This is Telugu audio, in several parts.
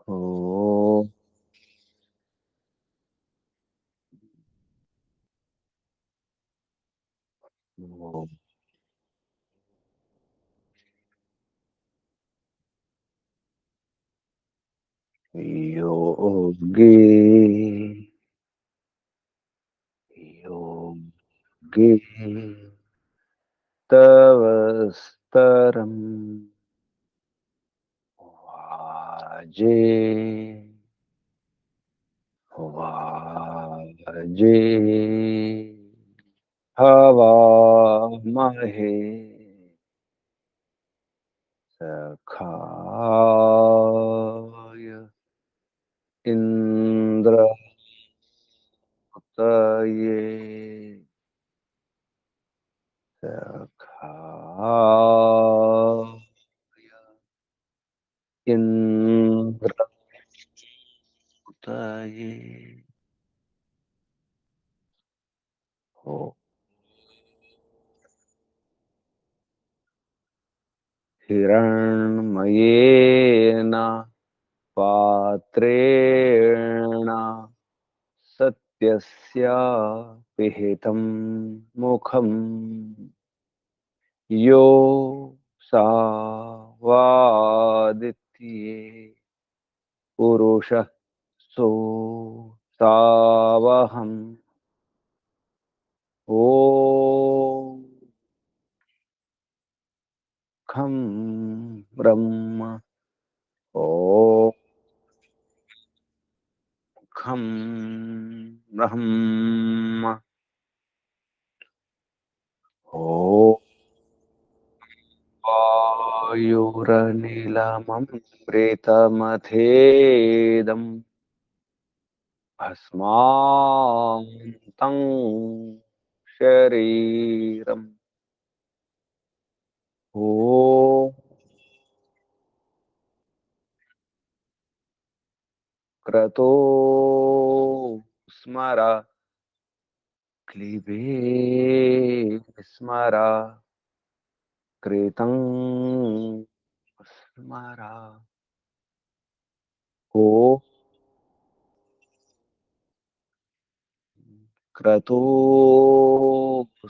ओ ओ योगी योगी तव स्तरम वाजे वाजे हवा महे सखाय इंद्र तये सखाय इंद्र तये हो हिरण्मयेन पात्रेण सत्यस्य पिहितं मुखम् यो सा वादित्ये पुरुषः सो तावहम् ॐ खं ब्रह्म ॐ खं ब्रह्म ॐ वायुरनिलममृतमथेदम् भस्मान्तं शरीरम् ॐ क्रतो स्मर क्लीबे स्मर कृतं स्मर ॐ क्रतो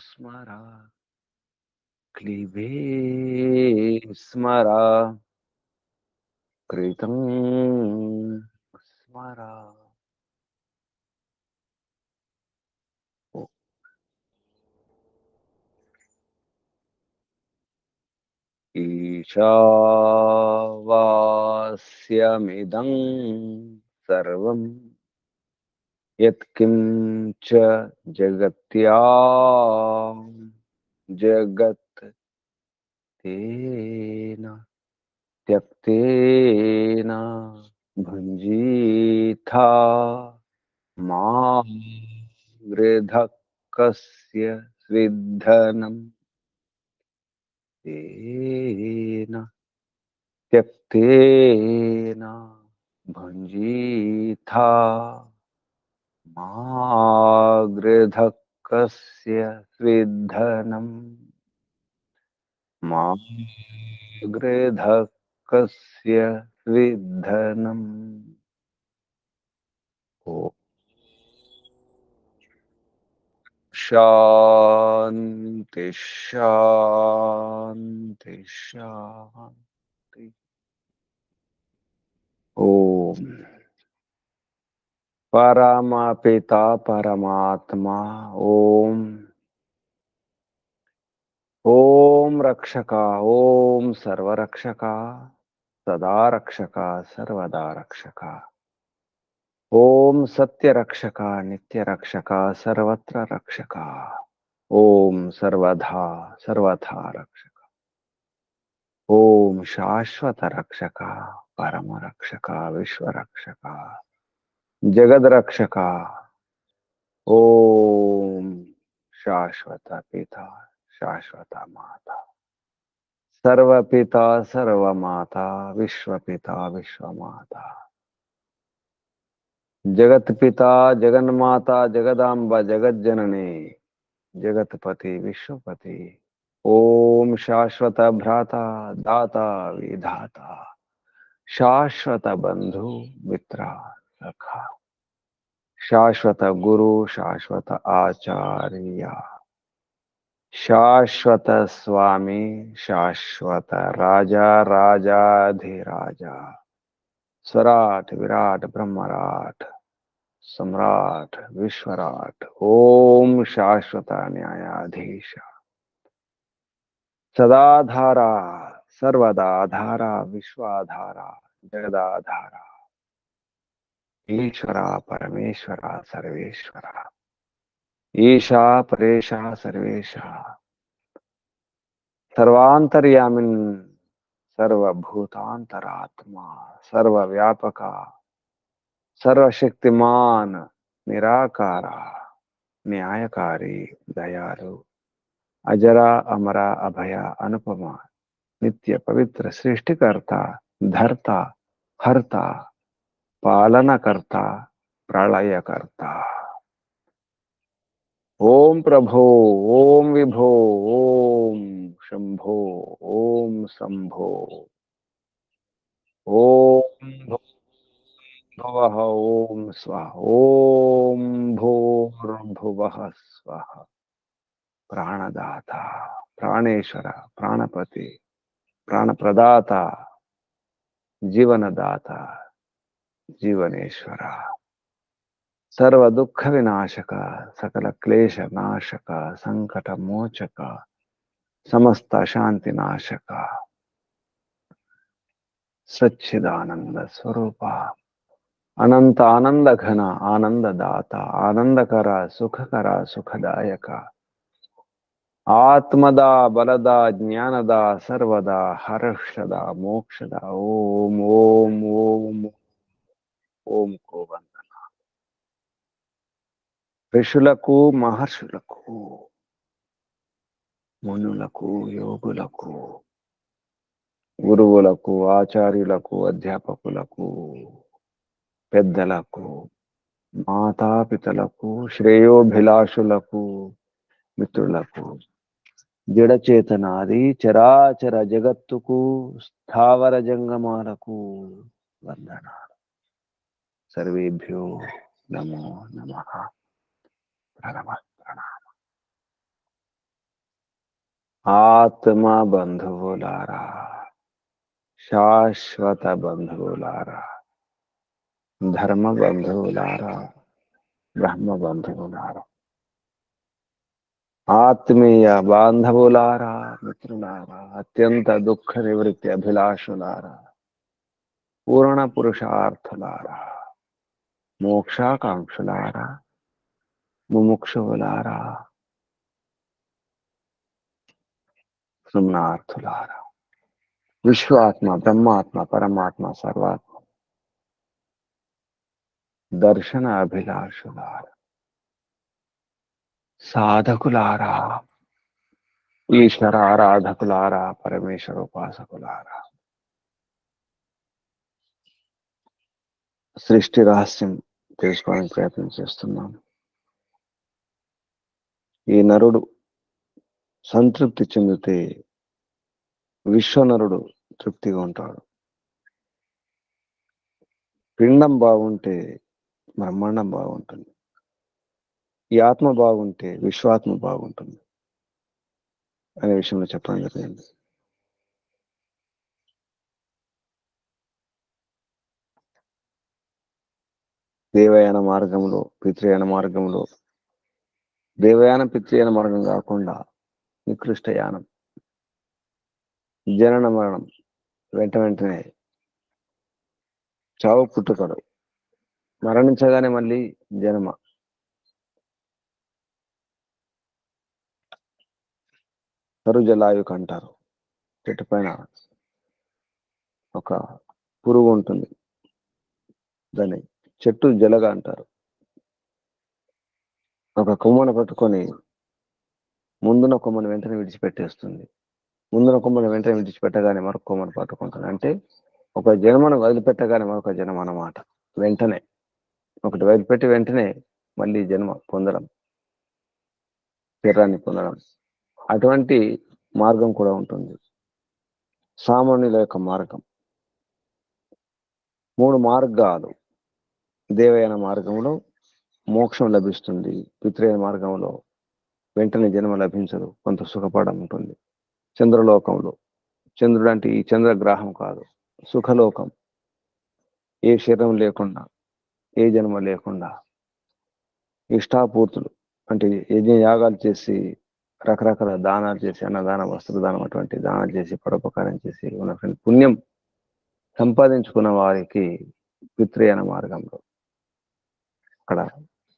स्मर क्लीबे स्मर कृतं स्मर ईशावास्यमिदं सर्वं यत्किञ्च जगत्यां जगत् तेन त्यक्तेन भुञ्जीथा मा गृधक्कस्य स्विद्धनं तेन त्यक्तेन भुञ्जीथा मा गृधक्कस्य स्विद्धनं मा गृधक्कस्य स्विद्धनम् ओ शांति शांति शांति ओम परमपिता परमात्मा ओम ओम रक्षका ओम सर्वरक्षका सदा रक्षका सर्वदा रक्षका ओम सत्य रक्षका नित्य रक्षका सर्वत्र रक्षका ओम सर्वधा सर्वथा रक्षका ओम शाश्वत रक्षका परम रक्षका विश्व रक्षका जगद रक्षका ओम शाश्वत पिता शाश्वत माता सर्व पिता सर्व माता विश्व पिता विश्व माता जगत पिता जगन माता जगदाम्बा जगत जननी जगतपति विश्वपति ओम शाश्वत भ्राता दाता विधाता శాశ్వత బంధు మిత్ర సఖ, శాశ్వత గురు, శాశ్వత ఆచార్య, శాశ్వత స్వామి, శాశ్వత రాజా, రాజాధిరాజ, स्वराट विराट ब्रह्मराट सम्राट विश्वराट ओम शाश्वत न्यायाधीश सदाधारा सर्वदाधारा विश्वाधारा जगदाधारा ईश्वरा परमेश्वरा सर्वेश्वरा ईशा परेशा सर्वेशा सर्वांतर्यामिन् सर्वभूतांतरात्मा सर्वव्यापका सर्वशक्तिमान निराकारा न्यायकारी दयालु अजरा अमरा अभय अनुपमा नित्य पवित्र सृष्टिकर्ता धर्ता हर्ता पालनकर्ता प्रलयकर्ता ओम प्रभो ओम विभो ओम शंभो ओम शंभो ओम भुवः ओम स्वाहा ओम भूर्भुवः स्वाहा प्राणदाता प्राणेश्वर प्राणपति प्राणप्रदाता जीवनदाता जीवनेश्वर सर्व दुख विनाशक सकल क्लेश नाशक संकट मोचक समस्त शांति नाशक सच्चिदानंद स्वरूप अनंत आनंद घन आनंद दाता आनंदकर सुखकर सुखदायक आत्मदा बलदा ज्ञानदा सर्वदा हर्षदा मोक्षदा ओम ओम ओम ओम को वंदना ऋषुలకు మహర్షులకు మునులకు యోగులకు గురువులకు ఆచార్యులకు అధ్యాపకులకు పెద్దలకు మాతాపితలకు శ్రేయోభిలాషులకు మిత్రులకు జడచేతనాది చరాచర జగత్తుకు స్థావర జంగమాలకు వందనాలు. సర్వేభ్యో నమో నమః. ప్రణమ ప్రణామ. ఆత్మ బంధువులారా, శాశ్వత బంధువులారా, ధర్మ బంధువులారా, బ్రహ్మ బంధువులారా, ఆత్మీయ బాంధవులారా, మిత్రులారా, అత్యంత దుఃఖ నివృత్తి అభిలాషులారా, పూర్ణ పురుషార్థులారా, మోక్షాకాంక్షులారా, ముముక్షువులారా, సుమ్నార్థులారా, విశ్వాత్మ బ్రహ్మాత్మ పరమాత్మ సర్వాత్మ దర్శన అభిలాషులారా, సాధకులారా, ఈశ్వర ఆరాధకులారా, పరమేశ్వర ఉపాసకులారా, సృష్టి రహస్యం తెలుసుకోవడానికి ప్రయత్నం చేస్తున్నాను. ఈ నరుడు సంతృప్తి చెందితే విశ్వనరుడు తృప్తిగా ఉంటాడు. పిండం బాగుంటే బ్రహ్మాండం బాగుంటుంది. ఈ ఆత్మ బాగుంటే విశ్వాత్మ బాగుంటుంది అనే విషయంలో చెప్పడం జరిగింది. దేవయాన మార్గంలో, పితృయాన మార్గంలో, దేవయాన పితృయాన మార్గం కాకుండా నికృష్ట యానం, జనన మరణం, వెంట వెంటనే చావు పుట్టుకడు, మరణించగానే మళ్ళీ జన్మ, కరుజలాయుకు అంటారు. చెట్టు పైన ఒక పురుగు ఉంటుంది, దాన్ని చెట్టు జలగా అంటారు. ఒక కొమ్మను పట్టుకొని ముందున కొమ్మను వెంటనే విడిచిపెట్టేస్తుంది. ముందున కొమ్మను వెంటనే విడిచిపెట్టగానే మరొక కొమ్మను పట్టుకుంటుంది. అంటే ఒక జన్మను వదిలిపెట్టగానే మరొక జన్మ అన్నమాట. వెంటనే ఒకటి వదిలిపెట్టి వెంటనే మళ్ళీ జన్మ పొందడం, శరీరాన్ని పొందడం, అటువంటి మార్గం కూడా ఉంటుంది. సామాన్యుల యొక్క మార్గం. 3 మార్గాలు. దేవయాన మార్గంలో మోక్షం లభిస్తుంది. పితృయాన మార్గంలో వెంటనే జన్మ లభించదు, కొంత సుఖపడం ఉంటుంది. చంద్రలోకంలో, చంద్రుడు అంటే ఈ చంద్రగ్రహం కాదు, సుఖలోకం. ఏ శరీరం లేకుండా, ఏ జన్మ లేకుండా ఇష్టాపూర్తులు అంటే యజ్ఞ యాగాలు చేసి, రకరకాల దానాలు చేసి, అన్నదానం, వస్త్రదానం అటువంటి దానాలు చేసి, పరోపకారం చేసి ఉన్నటువంటి పుణ్యం సంపాదించుకున్న వారికి పితృయాన మార్గంలో అక్కడ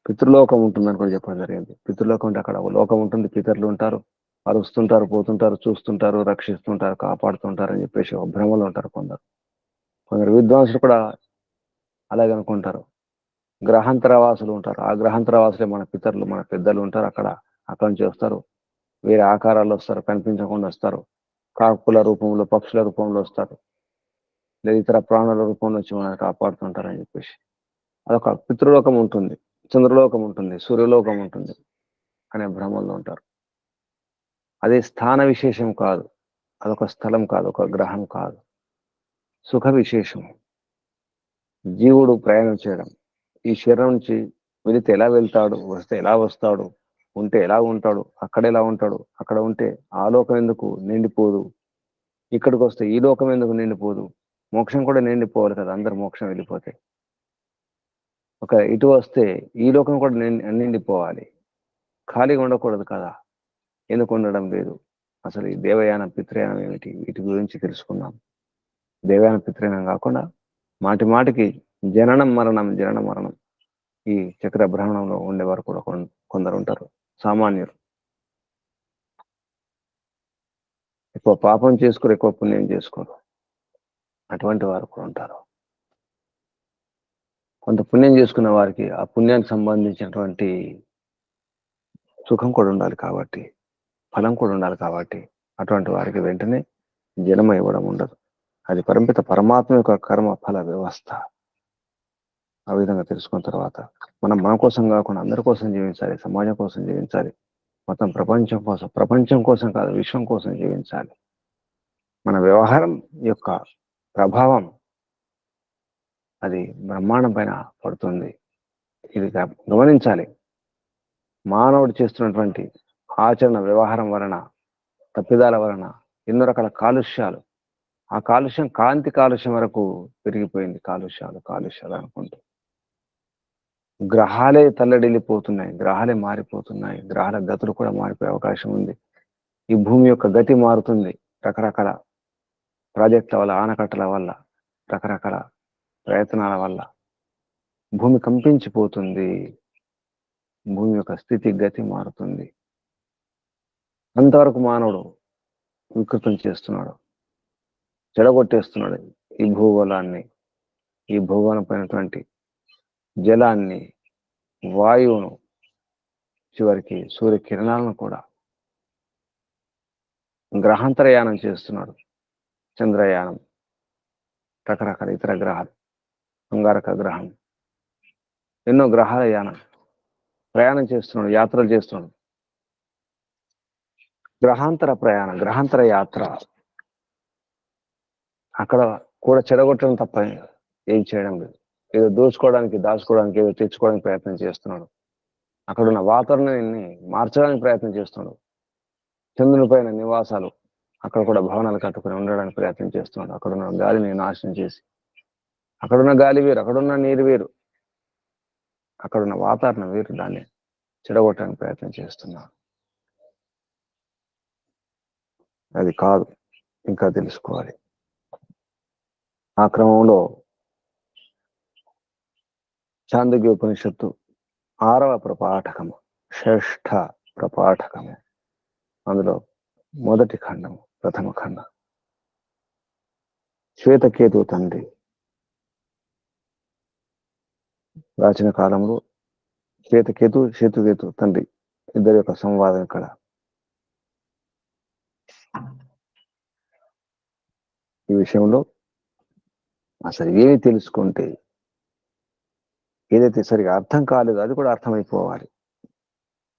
పితృలోకం ఉంటుందని కూడా చెప్పడం జరిగింది. పితృలోకం అంటే అక్కడ ఒక లోకం ఉంటుంది, పితరులు ఉంటారు, అరుస్తుంటారు, పోతుంటారు, చూస్తుంటారు, రక్షిస్తుంటారు, కాపాడుతుంటారు అని చెప్పేసి ఒక భ్రమలో ఉంటారు కొందరు. కొందరు విద్వాంసులు కూడా అలాగే అనుకుంటారు. గ్రహాంతరవాసులు ఉంటారు, ఆ గ్రహాంతరవాసులే మన పితరులు, మన పెద్దలు ఉంటారు అక్కడ. అక్కడి నుంచి వస్తారు, వేరే ఆకారాల్లో వస్తారు, కనిపించకుండా వస్తారు, కాకుల రూపంలో, పక్షుల రూపంలో వస్తారు, లేదా ఇతర ప్రాణుల రూపంలో వచ్చి మనల్ని కాపాడుతుంటారని చెప్పేసి అదొక పితృలోకం ఉంటుంది, చంద్రలోకం ఉంటుంది, సూర్యలోకం ఉంటుంది అనే భ్రమంలో ఉంటారు. అదే స్థాన విశేషం కాదు, అదొక స్థలం కాదు, ఒక గ్రహం కాదు, సుఖ విశేషం. జీవుడు ప్రయాణం చేయడం, ఈ శరీరం నుంచి వెళితే ఎలా వెళ్తాడు, వస్తే ఎలా వస్తాడు, ఉంటే ఎలా ఉంటాడు, అక్కడ ఎలా ఉంటాడు, అక్కడ ఉంటే ఆ లోకం ఎందుకు నిండిపోదు, ఇక్కడికి వస్తే ఈ లోకం ఎందుకు నిండిపోదు, మోక్షం కూడా నిండిపోవాలి కదా, అందరు మోక్షం వెళ్ళిపోతే. ఒక ఇటు వస్తే ఈ లోకం కూడా నిండిపోవాలి, ఖాళీగా ఉండకూడదు కదా, ఎందుకు ఉండడం లేదు. అసలు ఈ దేవయానం పితృయానం ఏమిటి, వీటి గురించి తెలుసుకున్నాం. దేవయానం పితృయానం కాకుండా మాటి మాటికి జననం మరణం, జననం మరణం ఈ చక్ర భ్రమణంలో ఉండేవారు కూడా కొందరు ఉంటారు, సామాన్యులు. ఎక్కువ పాపం చేసుకోరు, ఎక్కువ పుణ్యం చేసుకోరు, అటువంటి వారు కూడా ఉంటారు. కొంత పుణ్యం చేసుకున్న వారికి ఆ పుణ్యానికి సంబంధించినటువంటి సుఖం కూడా ఉండాలి కాబట్టి, ఫలం కూడా ఉండాలి కాబట్టి అటువంటి వారికి వెంటనే జన్మ ఇవ్వడం ఉండదు. అది పరమపిత పరమాత్మ యొక్క కర్మ ఫల వ్యవస్థ. ఆ విధంగా తెలుసుకున్న తర్వాత మనం మన కోసం కాకుండా అందరి కోసం జీవించాలి, సమాజం కోసం జీవించాలి, మొత్తం ప్రపంచం కోసం కాదు, విశ్వం కోసం జీవించాలి. మన వ్యవహారం యొక్క ప్రభావం అది బ్రహ్మాండం పైన పడుతుంది. ఇది గమనించాలి. మానవుడు చేస్తున్నటువంటి ఆచరణ, వ్యవహారం వలన, తప్పిదాల వలన ఎన్నో రకాల కాలుష్యాలు, ఆ కాలుష్యం కాంతి కాలుష్యం వరకు పెరిగిపోయింది. కాలుష్యాలు అనుకుంటూ గ్రహాలే తల్లడిల్లిపోతున్నాయి, గ్రహాలే మారిపోతున్నాయి, గ్రహాల గతులు కూడా మారిపోయే అవకాశం ఉంది. ఈ భూమి యొక్క గతి మారుతుంది, రకరకాల ప్రాజెక్టుల వల్ల, ఆనకట్టల వల్ల, రకరకాల ప్రయత్నాల వల్ల భూమి కంపించిపోతుంది, భూమి యొక్క స్థితి గతి మారుతుంది. అంతవరకు మానవుడు వికృతం చేస్తున్నాడు, చెడగొట్టేస్తున్నాడు ఈ భూగోళాన్ని, ఈ భూగోళం పైనటువంటి జలాన్ని, వాయువును, చివరికి సూర్యకిరణాలను కూడా. గ్రహాంతరయానం చేస్తున్నాడు, చంద్రయానం, రకరకాల ఇతర గ్రహాలు, అంగారక గ్రహం, ఎన్నో గ్రహాల యానం, ప్రయాణం చేస్తున్నాడు, యాత్రలు చేస్తున్నాడు. గ్రహాంతర ప్రయాణం, గ్రహాంతర యాత్ర, అక్కడ కూడా చెడగొట్టడం తప్ప ఏం చేయడం లేదు. ఏదో దోచుకోవడానికి, దాచుకోవడానికి, ఏదో తెచ్చుకోవడానికి ప్రయత్నం చేస్తున్నాడు. అక్కడ ఉన్న వాతావరణాన్ని మార్చడానికి ప్రయత్నం చేస్తున్నాడు. చంద్రుని పైన నివాసాలు, అక్కడ కూడా భవనాలు కట్టుకుని ఉండడానికి ప్రయత్నం చేస్తున్నాడు. అక్కడున్న గాలిని నాశనం చేసి, అక్కడున్న గాలి వేరు, అక్కడున్న నీరు వేరు, అక్కడున్న వాతావరణం వేరు, దాన్ని చెడగొట్టడానికి ప్రయత్నం చేస్తున్నాడు. అది కాదు, ఇంకా తెలుసుకోవాలి. ఆ క్రమంలో చాందోగ్య ఉపనిషత్తు 6వ ప్రపాఠకము, షష్ఠ ప్రపాఠకము, అందులో మొదటి ఖండము, ప్రథమ ఖండం, శ్వేతకేతు తండ్రి. ప్రాచీన కాలంలో శ్వేతకేతు తండ్రి ఇద్దరి యొక్క సంవాదం ఇక్కడ. ఈ విషయంలో అసలు ఏమి తెలుసుకుంటే, ఏదైతే సరిగా అర్థం కాలేదు అది కూడా అర్థమైపోవాలి,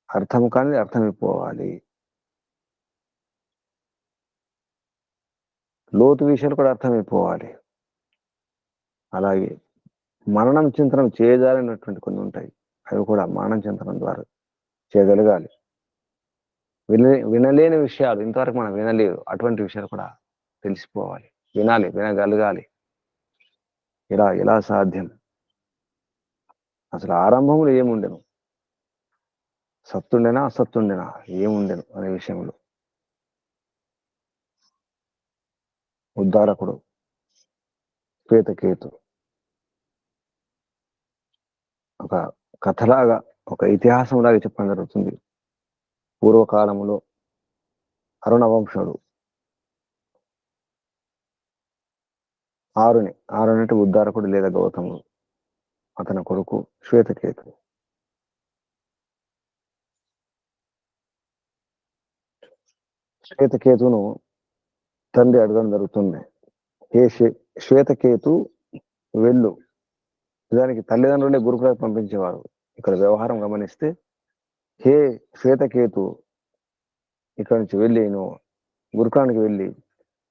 అర్థం కానిది అర్థమైపోవాలి, లోతు విషయాలు కూడా అర్థమైపోవాలి. అలాగే మరణం చింతనం చేయజాలన్నటువంటి కొన్ని ఉంటాయి. అవి కూడా మరణం చింతనం ద్వారా చేయగలగాలి. వినలేని విషయాలు ఇంతవరకు మనం వినలేదు, అటువంటి విషయాలు కూడా తెలిసిపోవాలి, వినగలగాలి. ఇలా సాధ్యం. అసలు ఆరంభంలో ఏముండెను, సత్తుండెనా అసత్తుండెనా, ఏముండెను అనే విషయంలో ఉద్ధారకుడు శ్వేతకేతు ఒక కథలాగా, ఒక ఇతిహాసంలాగా చెప్పడం జరుగుతుంది. పూర్వకాలంలో అరుణ వంశుడు ఆరుని అంటే ఉద్ధారకుడు లేదా గౌతముడు, అతని కొడుకు శ్వేతకేతు. శ్వేతకేతును తండ్రి అడగడం జరుగుతుంది, ఏ శ్వేతకేతు వెళ్ళు. నిజానికి తల్లిదండ్రులే గురుకులకు పంపించేవారు. ఇక్కడ వ్యవహారం గమనిస్తే, హే శ్వేతకేతు, ఇక్కడ నుంచి వెళ్ళి నువ్వు గురుకులానికి వెళ్ళి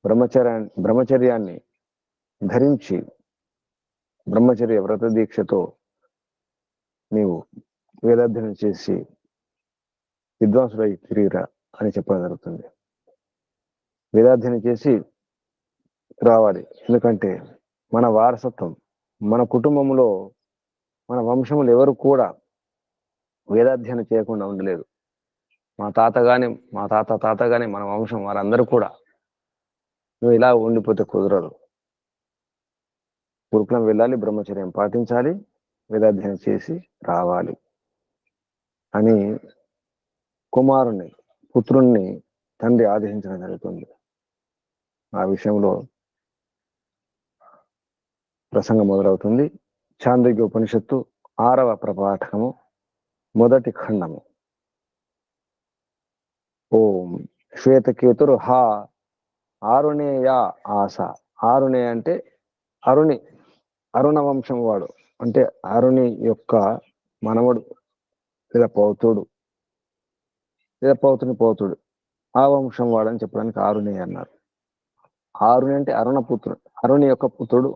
బ్రహ్మచర్యాన్ని ధరించి బ్రహ్మచర్య వ్రత దీక్షతో నీవు వేదాధ్యయనం చేసి విద్వాంసుడై తిరిగిరా అని చెప్పడం జరుగుతుంది. వేదాధ్యయనం చేసి రావాలి. ఎందుకంటే మన వారసత్వం, మన కుటుంబంలో, మన వంశంలో ఎవరు కూడా వేదాధ్యయనం చేయకుండా ఉండలేదు. మా తాత గాని మన వంశం వారందరూ కూడా నువ్వు ఇలా ఉండిపోతే కుదరదు. గురుకులం వెళ్ళాలి, బ్రహ్మచర్యం పాటించాలి, వేదాధ్యయనం చేసి రావాలి అని పుత్రుణ్ణి తండ్రి ఆదేశించడం జరుగుతుంది. ఆ విషయంలో ప్రసంగం మొదలవుతుంది. చాంద్రోగ్య ఉపనిషత్తు 6వ ప్రపాఠకము, మొదటి ఖండము. ఓం శ్వేతకేతురు హా ఆరుణేయ ఆస. ఆరుణే అంటే అరుణ వంశం వాడు, అంటే అరుణి యొక్క మనవడు లేదా పౌతుడు పౌతుడు, ఆ వంశం వాడు అని చెప్పడానికి ఆరుణి అన్నారు. ఆరుని అంటే అరుణి యొక్క పుత్రుడు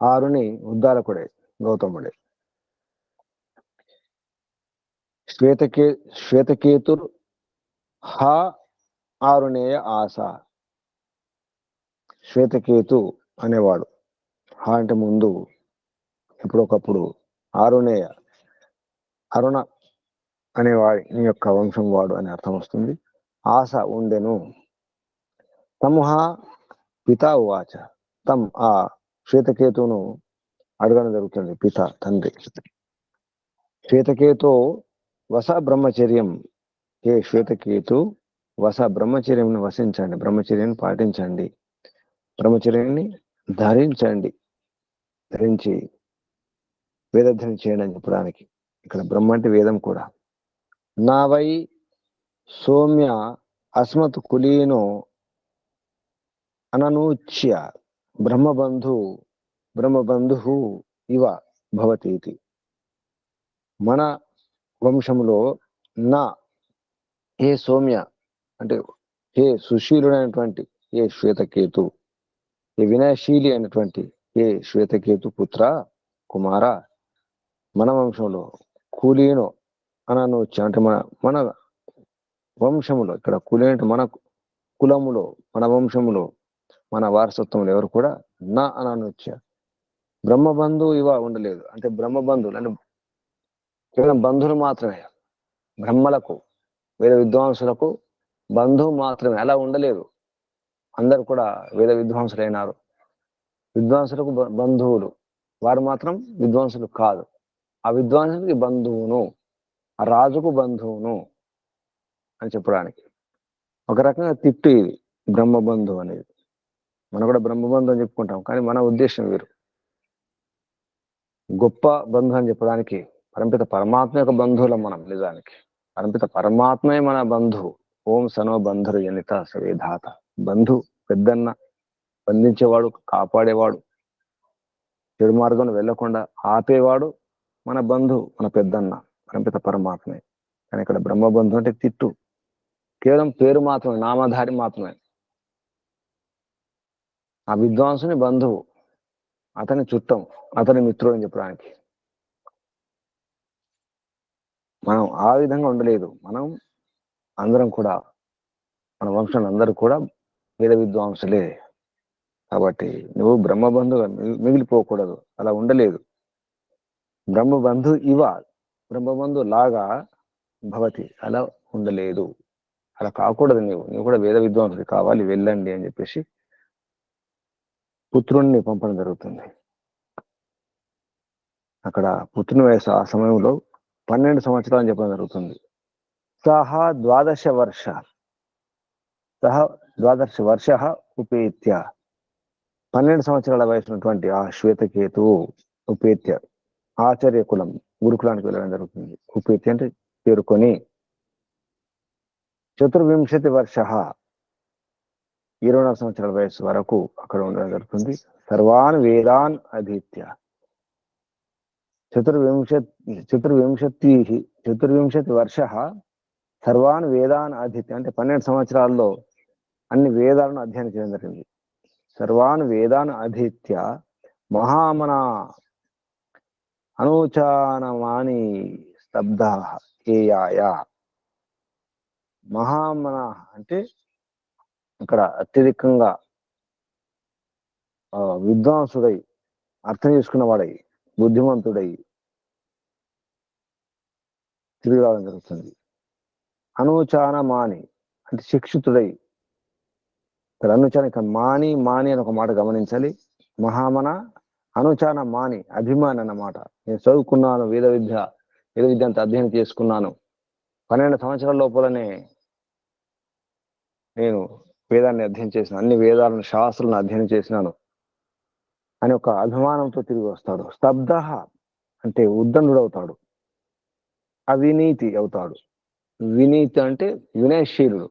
ఆరుని ఉద్ధారకుడే గౌతముడే. శ్వేతకేతుర్ హా ఆరుణేయ ఆశ. శ్వేతకేతు అనేవాడు, హా అంటే ముందు, ఎప్పుడొకప్పుడు అరుణ అనేవాడి నీ యొక్క వంశం వాడు అని అర్థం వస్తుంది. ఆశ ఉండెను. తముహ పిత ఉవాచ. ఆ శ్వేతకేతును అడగడం జరుగుతుంది పిత, తండ్రి. శ్వేతకేతు వస బ్రహ్మచర్యం. ఏ శ్వేతకేతు వస బ్రహ్మచర్యం వసించండి, బ్రహ్మచర్యాన్ని పాటించండి, బ్రహ్మచర్యాన్ని ధరించి వేదాధ్యయనం చేయండి అని చెప్పడానికి. ఇక్కడ బ్రహ్మ అంటే వేదం కూడా. నా వై సౌమ్య అస్మత్ కులీనో అననూచ్య బ్రహ్మబంధు ఇవ భవతీతి. మన వంశంలో నా, హే సౌమ్య అంటే హే సుశీలుడైనటువంటి ఏ శ్వేతకేతు, ఏ వినయశీలి అయినటువంటి ఏ శ్వేతకేతు పుత్ర కుమార, మన వంశంలో కులీనో అననూచ్య అంటే మన వంశములో, ఇక్కడ కులి అంటే మన కులములో, మన వంశములో, మన వారసత్వంలో ఎవరు కూడా నా అననూచ్య బ్రహ్మబంధు ఇవ ఉండలేదు. అంటే బ్రహ్మబంధువులు అంటే కేవలం బంధువులు మాత్రమే, బ్రహ్మలకు వేద విద్వాంసులకు బంధువు మాత్రమే, అలా ఉండలేదు. అందరు కూడా వేద విద్వాంసులైనారు. విద్వాంసులకు బంధువులు, వారు మాత్రం విద్వాంసులు కాదు. ఆ విద్వాంసునికి బంధువును, ఆ రాజుకు బంధువును అని చెప్పడానికి ఒక రకంగా తిట్టు ఇది బ్రహ్మబంధు అనేది. మనం కూడా బ్రహ్మబంధు అని చెప్పుకుంటాం, కానీ మన ఉద్దేశం వేరు. గొప్ప బంధు అని చెప్పడానికి పరంపిత పరమాత్మ యొక్క బంధువులం మనం. నిజానికి పరంపిత పరమాత్మే మన బంధువు. ఓం సనో బంధురు జనిత సవేధాత. బంధు పెద్దన్న, బంధించేవాడు, కాపాడేవాడు, చెడు మార్గంలో వెళ్లకుండా ఆపేవాడు మన బంధు, మన పెద్దన్న పరంపిత పరమాత్మే. కానీ ఇక్కడ బ్రహ్మబంధు అంటే తిట్టు, కేవలం పేరు మాత్రమే, నామధారి మాత్రమే. ఆ విద్వాంసుని బంధువు, అతని చుట్టం, అతని మిత్రుడు అని చెప్పడానికి. మనం ఆ విధంగా ఉండలేదు. మనం అందరం కూడా, మన వంశంలో అందరూ కూడా వేద విద్వాంసులే. కాబట్టి నువ్వు బ్రహ్మబంధుగా మిగిలిపోకూడదు, అలా ఉండలేదు. బ్రహ్మబంధు ఇవ, బ్రహ్మబంధు లాగా భవతి, అలా ఉండలేదు, అలా కాకూడదు. నీవు కూడా వేద విద్వాంసుడు కావాలి, వెళ్ళండి అని చెప్పేసి పుత్రుణ్ణి పంపడం జరుగుతుంది. అక్కడ పుత్రుని వయసు ఆ సమయంలో 12 సంవత్సరాలు అని చెప్పడం జరుగుతుంది. సహా 12 వర్ష, సహ 12 వర్ష ఉపేత్య, 12 సంవత్సరాల వయసున్నటువంటి ఆ శ్వేతకేతువు ఉపేత్య, ఆచార్య కులం, గురుకులానికి వెళ్ళడం జరుగుతుంది. ఉపేత్య అంటే చేరుకొని, 24 వర్ష, 24 సంవత్సరాల వయసు వరకు అక్కడ ఉండడం జరుగుతుంది. సర్వాన్ వేదాన్ అధీత్య, 24 వర్ష సర్వాన్ వేదాన్ అధీత్య అంటే 12 సంవత్సరాల్లో అన్ని వేదాలను అధ్యయనం చేయడం జరిగింది. సర్వాన్ వేదాన్ అధీత్య మహామన అనూచానమాని స్తబ్ధ ఏయాయ. మహామన అంటే ఇక్కడ అత్యధికంగా విద్వాంసుడై, అర్థం చేసుకున్నవాడై, బుద్ధిమంతుడై తిరిగి రావడం జరుగుతుంది. అనూచానమాని అంటే శిక్షితుడై, ఇక్కడ అనుచాన, ఇక్కడ మాని మాని అని ఒక మాట గమనించాలి. మహామన అనుచాన మాని అభిమాని అన్నమాట. నేను చదువుకున్నాను, వేద విద్య అంతా అధ్యయనం చేసుకున్నాను, 12 సంవత్సరాల లోపలనే నేను వేదాన్ని అధ్యయనం చేసిన, అన్ని వేదాలను శాస్త్రాలను అధ్యయనం చేసినాను అని ఒక అభిమానంతో తిరిగి వస్తాడు. స్తబ్ధ అంటే ఉద్దండుడవుతాడు, అవినీతి అవుతాడు. వినీతి అంటే వినయశీలుడు,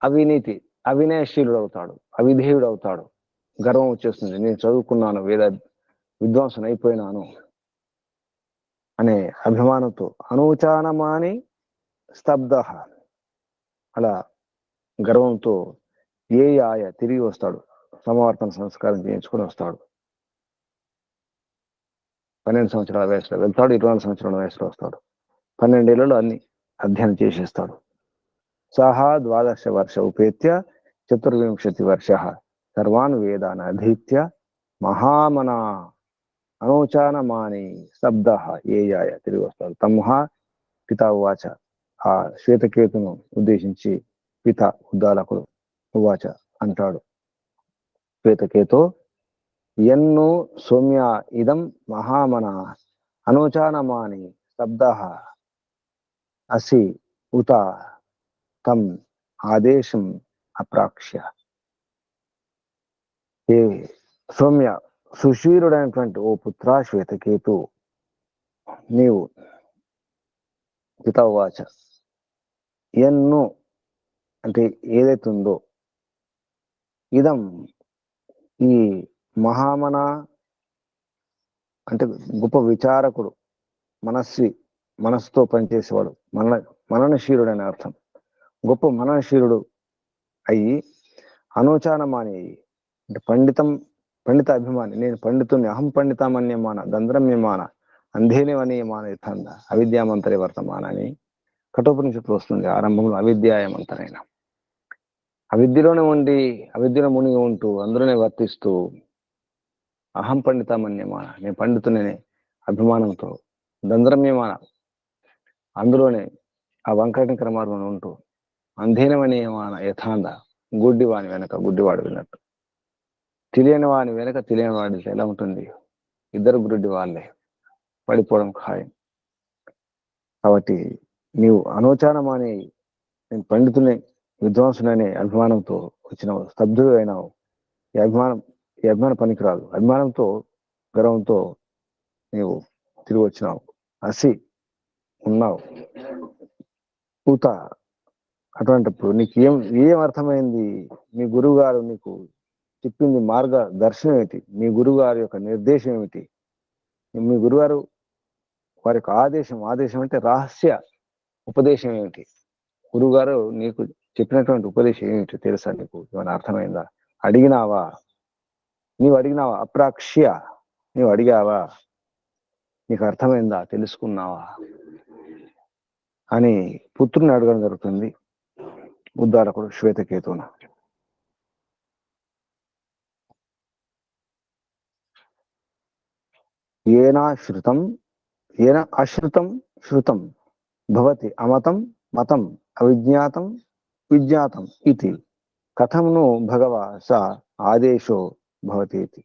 అవినీతి అవినయశీలుడు అవుతాడు, అవిధేయుడు అవుతాడు. గర్వం వచ్చేస్తుంది, నేను చదువుకున్నాను, వేద విద్వాంసుని అయిపోయినాను అనే అభిమానంతో. అనూచానమాని స్తబ్ధ, అలా గర్వంతో ఏ ఆయ తిరిగి వస్తాడు, సమావర్తన సంస్కారం చేయించుకొని వస్తాడు. 12 సంవత్సరాల వయసులో వెళ్తాడు, 24 సంవత్సరాల వయసులో వస్తాడు. 12 ఏళ్లలో అన్ని అధ్యయనం చేసేస్తాడు. సహా 12 వర్ష ఉపేత్య 24 వర్ష సర్వాన్ వేదాన్ అధీత్య మహామన అనూచానమాని స్తబ్ధ ఏయాయ తిరిగి వస్తాడు. తమ్హ పితా ఉవాచ, ఆ శ్వేతకేతును ఉద్దేశించి పిత ఉద్దాలకుడు ఉవాచ అంటాడు, శ్వేతకేతో ఎన్ను సౌమ్య ఇదం మహామన అనూచానమాని స్తబ్ధ అసి ఉత తం ఆదేశం అప్రాక్ష్య. ఏ సౌమ్య, సుశీరుడైనటువంటి ఓ పుత్ర శ్వేతకేతు, నీవు పిత ఉవాచ, ఎన్ను అంటే ఏదైతుందో, ఇదం ఈ మహామన అంటే గొప్ప విచారకుడు, మనస్సుతో పనిచేసేవాడు, మననశీలుడు అనే అర్థం. గొప్ప మననశీలుడు అయ్యి, అనూచానమాని అయ్యి అంటే పండిత అభిమాని, నేను పండితుని, అహం పండితామన్యమాన దంద్రమ్యమాన అంధేనివనీయమాన యథాంద అవిద్యామంతరే వర్తమాన అని కఠోపనిషత్తులు వస్తుంది ఆరంభంలో. అవిద్యాయమంతరైన, అవిద్యలోనే ఉండి, అవిద్యలో మునిగి ఉంటూ, అందులోనే వర్తిస్తూ, అహం పండితామన్యమాన నేను పండితునే అభిమానంతో, దంద్రమ్యమాన అందులోనే ఆ వంకటంకర మార్గంలో ఉంటూ, అంధేనమనీయమాన యథాంద గుడ్డివాని వెనక గుడ్డివాడు విన్నట్టు, తెలియని వాని వెనక తెలియని వాడి ఎలా ఉంటుంది, ఇద్దరు గుడ్డి వాళ్ళే, పడిపోవడం ఖాయం. కాబట్టి నీవు అనూచానమాని నేను పండితుని విద్వాంసుననే అభిమానంతో వచ్చినావు, స్తబ్దుడు అయినావు. ఈ అభిమానం పనికిరాదు. అభిమానంతో, గర్వంతో నీవు తిరిగి వచ్చినావు. అసి ఉన్నావు, పూత అటువంటిప్పుడు నీకు ఏం అర్థమైంది? మీ గురువు గారు నీకు చెప్పింది మార్గ దర్శనం ఏమిటి? మీ గురువు గారి యొక్క నిర్దేశం ఏమిటి? మీ గురుగారు వారి యొక్క ఆదేశం అంటే రహస్య ఉపదేశం ఏమిటి? గురువుగారు నీకు చెప్పినటువంటి ఉపదేశం ఏమిటి తెలుసా? నీకు ఏమైనా అర్థమైందా? అడిగినావా? నీవు అడిగినావా? అప్రాక్ష్య, నీవు అడిగావా? నీకు అర్థమైందా? తెలుసుకున్నావా అని పుత్రుని అడగడం జరుగుతుంది ఉద్దాలకుడు శ్వేతకేతువున. ఏనా శృతం ఏన అశ్రుతం శృతం భవతి అమతం మతం అవిజ్ఞాతం విజ్ఞాతం ఇది కథం ను భగవ స ఆదేశో భవతి ఇది.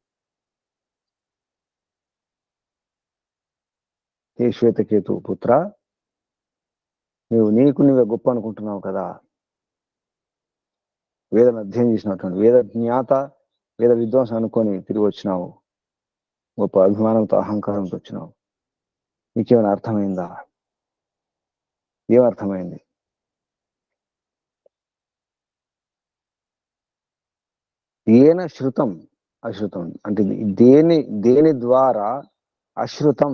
ఏ శ్వేతకేతు పుత్ర, నీవే గొప్ప అనుకుంటున్నావు కదా, వేదం అధ్యయనం చేసినటువంటి వేద జ్ఞాత వేద విద్వాంసం అనుకొని తిరిగి వచ్చినావు, గొప్ప అభిమానంతో అహంకారంతో వచ్చినావు. నీకేమైనా అర్థమైందా? ఏమర్థమైంది? ఏన శృతం అశ్రుతం అంటే దేని ద్వారా అశ్రుతం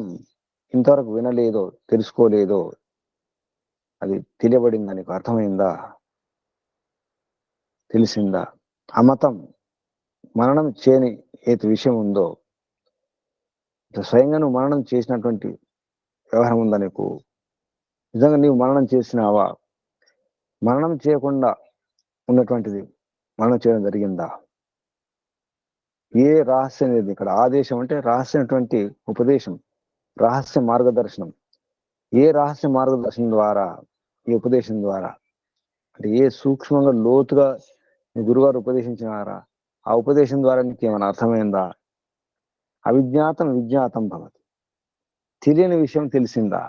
ఇంతవరకు వినలేదో తెలుసుకోలేదో అది తెలియబడిందా? నీకు అర్థమైందా? తెలిసిందా? అమతం మననం చేయని ఏది విషయం ఉందో, స్వయంగా నువ్వు మననం చేసినటువంటి వ్యవహారం ఉందా నీకు? నిజంగా నీవు మననం చేసినావా? మననం చేయకుండా ఉన్నటువంటిది మననం చేయడం జరిగిందా? ఏ రహస్యం లేదు ఇక్కడ. ఆదేశం అంటే రహస్యమైనటువంటి ఉపదేశం, రహస్య మార్గదర్శనం. ఏ రహస్య మార్గదర్శనం ద్వారా? ఈ ఉపదేశం ద్వారా. అంటే ఏ సూక్ష్మంగా లోతుగా గురుగారు ఉపదేశించినారా? ఆ ఉపదేశం ద్వారా నీకు ఏమైనా అర్థమైందా? అవిజ్ఞాతం విజ్ఞాతం భవతి, తెలియని విషయం తెలిసిందా?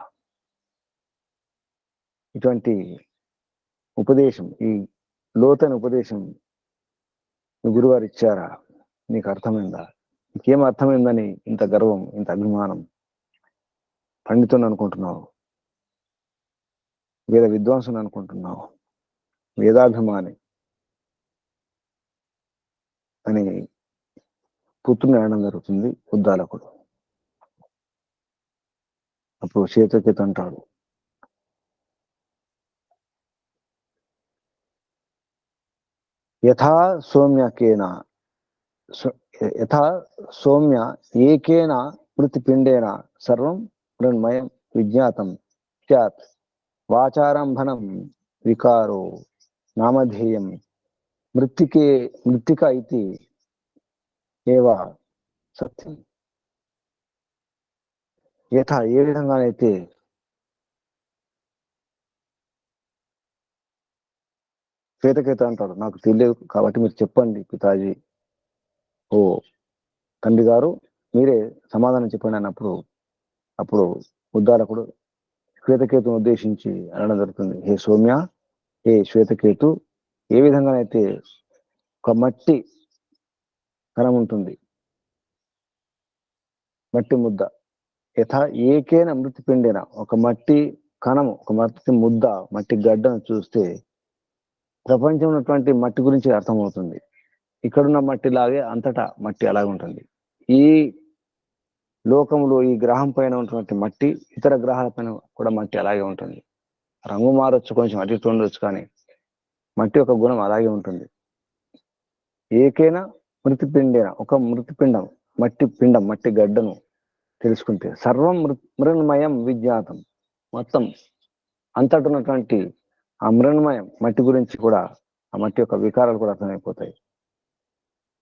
ఇటువంటి ఉపదేశం, ఈ లోతైన ఉపదేశం గురుగారు ఇచ్చారా? నీకు అర్థమైందా? నీకేం అర్థమైందని ఇంత గర్వం, ఇంత అభిమానం? పండితుని అనుకుంటున్నావు, వేద విద్వాంసుని అనుకుంటున్నావు, వేదాభిమాని అని పుత్రుని అనడం జరుగుతుంది ఉద్దాలకుడు. అప్పుడు శ్వేతకేతు అంటాడు, యథా సౌమ్యకేన యథా సౌమ్య ఏకేన మృతిపిండేన సర్వం మృణ్మయం విజ్ఞాతం స్యాత్ వాచారంభనం వికారో నామధేయం మృత్తిక ఇది ఏవ సత్యం. యథా ఏ విధంగానైతే శ్వేతకేతు అంటాడు, నాకు తెలియదు కాబట్టి మీరు చెప్పండి పితాజీ, ఓ తండ్రి గారు మీరే సమాధానం చెప్పండి అన్నప్పుడు అప్పుడు ఉద్దాలకుడు శ్వేతకేతును ఉద్దేశించి అనడం జరుగుతుంది, హే సౌమ్య, హే శ్వేతకేతు, ఏ విధంగానైతే ఒక మట్టి కణం ఉంటుంది, మట్టి ముద్ద, యథా ఏకేన మృతి పిండిన ఒక మట్టి కణము, ఒక మట్టి ముద్ద, మట్టి గడ్డను చూస్తే ప్రపంచం ఉన్నటువంటి మట్టి గురించి అర్థమవుతుంది. ఇక్కడున్న మట్టి లాగే అంతటా మట్టి అలాగే ఉంటుంది. ఈ లోకంలో ఈ గ్రహం పైన ఉన్నటువంటి మట్టి ఇతర గ్రహాల పైన కూడా మట్టి అలాగే ఉంటుంది. రంగు మారొచ్చు, కొంచెం అటు ఇటు ఉండొచ్చు, కానీ మట్టి యొక్క గుణం అలాగే ఉంటుంది. ఏకైనా మృతిపిండిన ఒక మృతిపిండం, మట్టి పిండం, మట్టి గడ్డను తెలుసుకుంటే సర్వం మృణ్మయం విజ్ఞాతం, మొత్తం అంతటా ఉన్నటువంటి ఆ మృణ్మయం మట్టి గురించి కూడా, ఆ మట్టి యొక్క వికారాలు కూడా అర్థమైపోతాయి.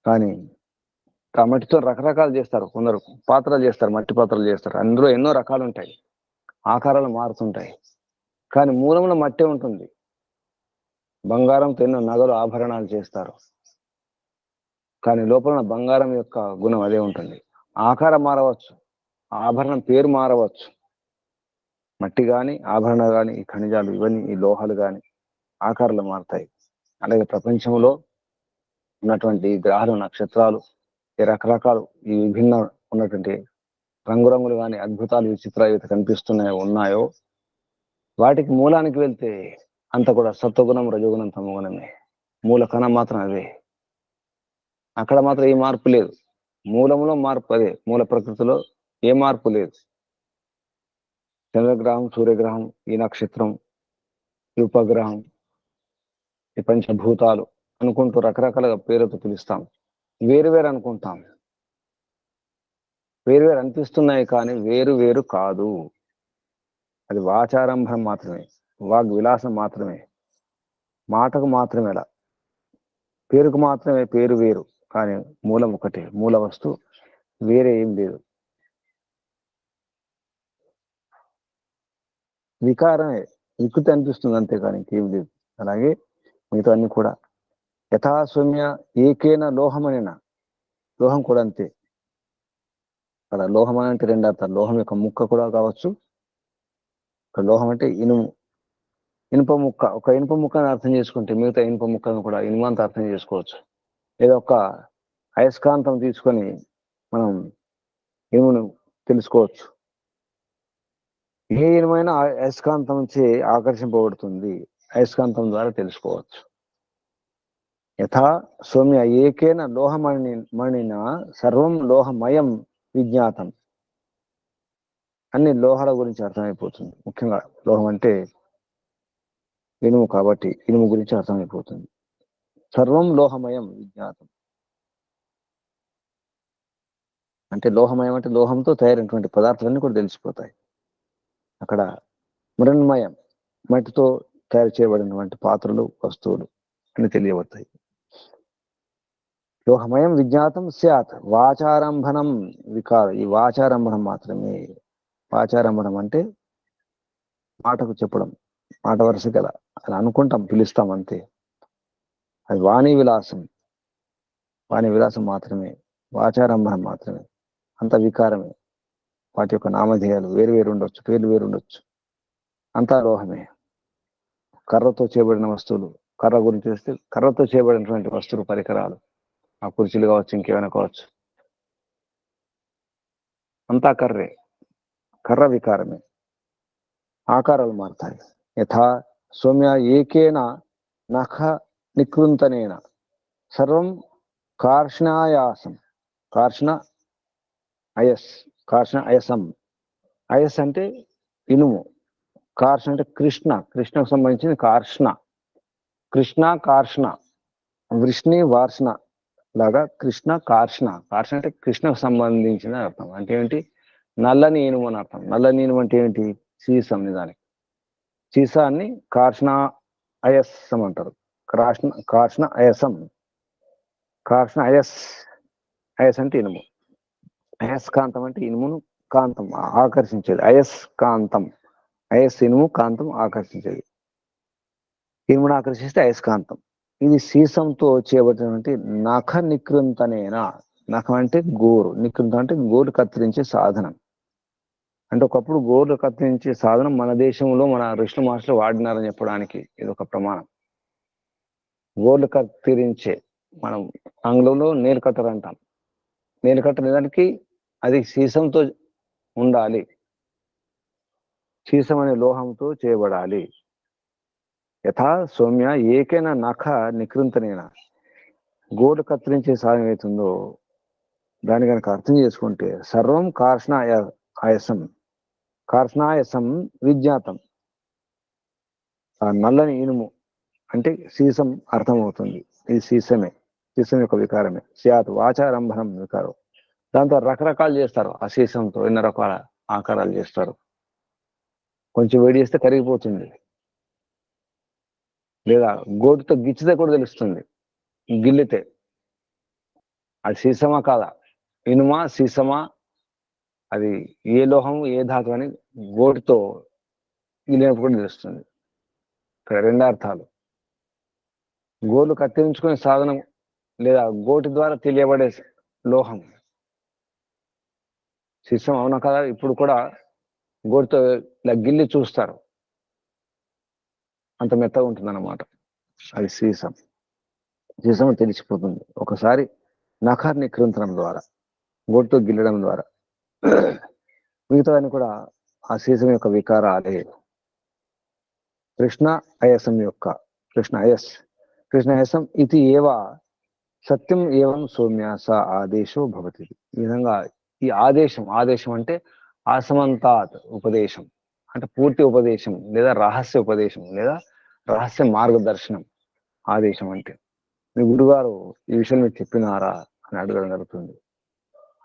కానీ ఆ మట్టితో రకరకాలు చేస్తారు, కొందరు పాత్రలు చేస్తారు, మట్టి పాత్రలు చేస్తారు, అందులో ఎన్నో రకాలు ఉంటాయి, ఆకారాలు మారుతుంటాయి, కానీ మూలంలో మట్టే ఉంటుంది. బంగారంతో ఎన్నో నగలు ఆభరణాలు చేస్తారు, కానీ లోపల బంగారం యొక్క గుణం అదే ఉంటుంది. ఆకారం మారవచ్చు, ఆభరణం పేరు మారవచ్చు, మట్టి కానీ ఆభరణాలు కానీ ఈ ఖనిజాలు ఇవన్నీ ఈ లోహాలు కానీ ఆకారాలు మారుతాయి. అలాగే ప్రపంచంలో ఉన్నటువంటి గ్రహాలు, నక్షత్రాలు, ఈ రకరకాలు ఈ విభిన్న ఉన్నటువంటి రంగురంగులు కానీ అద్భుతాలు, విచిత్రాలు కనిపిస్తున్నాయో ఉన్నాయో వాటికి మూలానికి వెళ్తే అంత కూడా సత్వగుణం, రజోగుణం, తమగుణమే. మూల కణం మాత్రం అదే, అక్కడ మాత్రం ఏ మార్పు లేదు. మూలంలో మార్పు అదే, మూల ప్రకృతిలో ఏ మార్పు లేదు. చంద్రగ్రహం, సూర్యగ్రహం, ఈ నక్షత్రం, ఈ ఉపగ్రహం, ఈ పంచభూతాలు అనుకుంటూ రకరకాలుగా పేరుతో పిలుస్తాం, వేరు వేరు అనుకుంటాం. వేరు వేరు అనిపిస్తున్నాయి కానీ వేరు వేరు కాదు. అది వాచారంభం మాత్రమే, వాగ్ విలాసం మాత్రమే, మాటకు మాత్రమే. అలా పేరుకు మాత్రమే పేరు వేరు, కానీ మూలం ఒకటే, మూల వస్తువు వేరే ఏం లేదు. వికారమే, వికృతి అనిపిస్తుంది అంతేకాని ఇంకేం లేదు. అలాగే మిగతా అన్ని కూడా యథాసౌమ్య ఏకేన లోహమనిన, లోహం కూడా అంతే. అక్కడ లోహం అని అంటే రెండు అర్థాలు, లోహం యొక్క ముక్క కూడా కావచ్చు. ఇక్కడ లోహం అంటే ఇనుము, ఇనుప ముక్క, ఒక ఇనుప ముక్కని అర్థం చేసుకుంటే మిగతా ఇనుప ముక్కను కూడా ఇనుము అంత అర్థం చేసుకోవచ్చు. లేదా ఒక అయస్కాంతం తీసుకొని మనం ఇనుమును తెలుసుకోవచ్చు. ఏ ఇనుమైనా అయస్కాంతం చే ఆకర్షింపబడుతుంది, అయస్కాంతం ద్వారా తెలుసుకోవచ్చు. యథా సౌమ్య ఏకేన లోహమణిన సర్వం లోహమయం విజ్ఞాతం. అన్ని లోహాల గురించి అర్థమైపోతుంది. ముఖ్యంగా లోహం అంటే ఇనుము కాబట్టి ఇనుము గురించి అర్థమైపోతుంది. సర్వం లోహమయం విజ్ఞాతం అంటే లోహమయం అంటే లోహంతో తయారైనటువంటి పదార్థాలన్నీ కూడా తెలిసిపోతాయి. అక్కడ మృన్మయం, మట్టితో తయారు చేయబడినటువంటి పాత్రలు, వస్తువులు అని తెలియబడతాయి. లోహమయం విజ్ఞాతం స్యాత్ వాచారంభనం వికారం. ఈ వాచారంభనం మాత్రమే. వాచారంభనం అంటే మాటకు చెప్పడం, మాట వరుస గల అలా అనుకుంటాం, పిలుస్తాం అంతే. అది వాణి విలాసం, వాణి విలాసం మాత్రమే, వాచారంభనం మాత్రమే. అంత వికారమే. వాటి యొక్క నామధేయాలు వేరు వేరు ఉండొచ్చు, పేర్లు వేరు ఉండొచ్చు, అంతా లోహమే. కర్రతో చేయబడిన వస్తువులు, కర్ర గురించి వస్తే కర్రతో చేయబడినటువంటి వస్తువులు, పరికరాలు, ఆ కుర్చీలు కావచ్చు, ఇంకేమైనా కావచ్చు, అంతా కర్రే. కర్ర వికారమే, ఆకారాలు మారుతాయి. యథా సౌమ్య ఏకేన నఖ నికృంతనేన సర్వం కార్ష్ణాయాసం. కార్ష్ణ అయస్, కార్ష్ణ అయసం. అయస్ అంటే ఇనుము, కార్ష్ణ అంటే కృష్ణ, కృష్ణకు సంబంధించిన కార్ష్ణ. కృష్ణ కార్ష్ణ, వృష్ణి వార్ష్ణ లాగా కృష్ణ కార్ష్ణ. కార్ష్ణ అంటే కృష్ణకు సంబంధించిన అర్థం. అంటే ఏంటి? నల్లని ఇనుము అని అర్థం. నల్లని ఇనుము అంటే ఏంటి? సీసం. నిజానికి సీసాన్ని కార్ష్ణ అయస్సం అంటారు. కార్ష్ణ అయసం, కార్ష్ణ అయస్. అయస్ అంటే ఇనుము, అయస్కాంతం అంటే ఇనుమును కాంతం ఆకర్షించేది. అయస్కాంతం, అయస్ ఇనుము, కాంతం ఆకర్షించేది. ఇనుమును ఆకర్షిస్తే అయస్కాంతం. ఇది సీసంతో చేయబడినటువంటి నఖ నికృంతనేన. నఖం అంటే గోరు, నికృంతం అంటే గోరు కత్తిరించే సాధనం. అంటే ఒకప్పుడు గోర్లు కత్తిరించే సాధనం మన దేశంలో మన ఋషుల మహర్షులు వాడినారని చెప్పడానికి ఇది ఒక ప్రమాణం. గోర్లు కత్తిరించే, మనం ఆంగ్లంలో నేల్ కట్టర్ అంటాం. నేల్ కట్టర్ నిజానికి అది సీసంతో ఉండాలి, సీసం అనే లోహంతో చేయబడాలి. యథా సౌమ్య ఏకైనా నఖ నికృంతనైన, గోర్లు కత్తిరించే సాధనం అవుతుందో దాన్ని కనుక అర్థం చేసుకుంటే సర్వం కార్ష్ణాయసం, కార్ష్ణాయసం విజ్ఞాతం. ఆ నల్లని ఇనుము అంటే సీసం అర్థమవుతుంది. ఇది సీసమే, సీసం యొక్క వికారమే. స్యాత్ వాచారంభనం వికారం. దాంతో రకరకాలు చేస్తారు. ఆ సీసంతో ఎన్నో రకాల ఆకారాలు చేస్తారు. కొంచెం వేడి చేస్తే కరిగిపోతుంది, లేదా గోటుతో గిచ్చితే కూడా తెలుస్తుంది, గిల్లితే అది సీసమా కాదా, ఇనుమా సీసమా, అది ఏ లోహం ఏ ధాతు అని గోటుతో గిల్లినప్పుడు కూడా తెలుస్తుంది. ఇక్కడ రెండు అర్థాలు. గోర్లు కత్తిరించుకునే సాధనం లేదా గోటి ద్వారా తెలియబడే లోహం సీసం. అవునా కదా? ఇప్పుడు కూడా గోటితో ఇలా గిల్లి చూస్తారు, అంత మెత్తగా ఉంటుంది అన్నమాట. అది సీసం. సీసం తెలిసిపోతుంది ఒకసారి నఖాన్ని నికృంతనం ద్వారా, గోటితో గిల్లడం ద్వారా. మిగతాన్ని కూడా ఆ సీసం యొక్క వికారాలే. కృష్ణ అయసం యొక్క, కృష్ణ అయస్, కృష్ణ అయసం ఇది ఏవా సత్యం ఏవం సౌమ్య స ఆదేశో భవతి. ఈ విధంగా ఈ ఆదేశం, ఆదేశం అంటే ఆసమంతాత్ ఉపదేశం, అంటే పూర్తి ఉపదేశం లేదా రహస్య ఉపదేశం లేదా రహస్య మార్గదర్శనం. ఆదేశం అంటే మీ గురుగారు ఈ విషయం మీకు చెప్పినారా అని అడగడం జరుగుతుంది.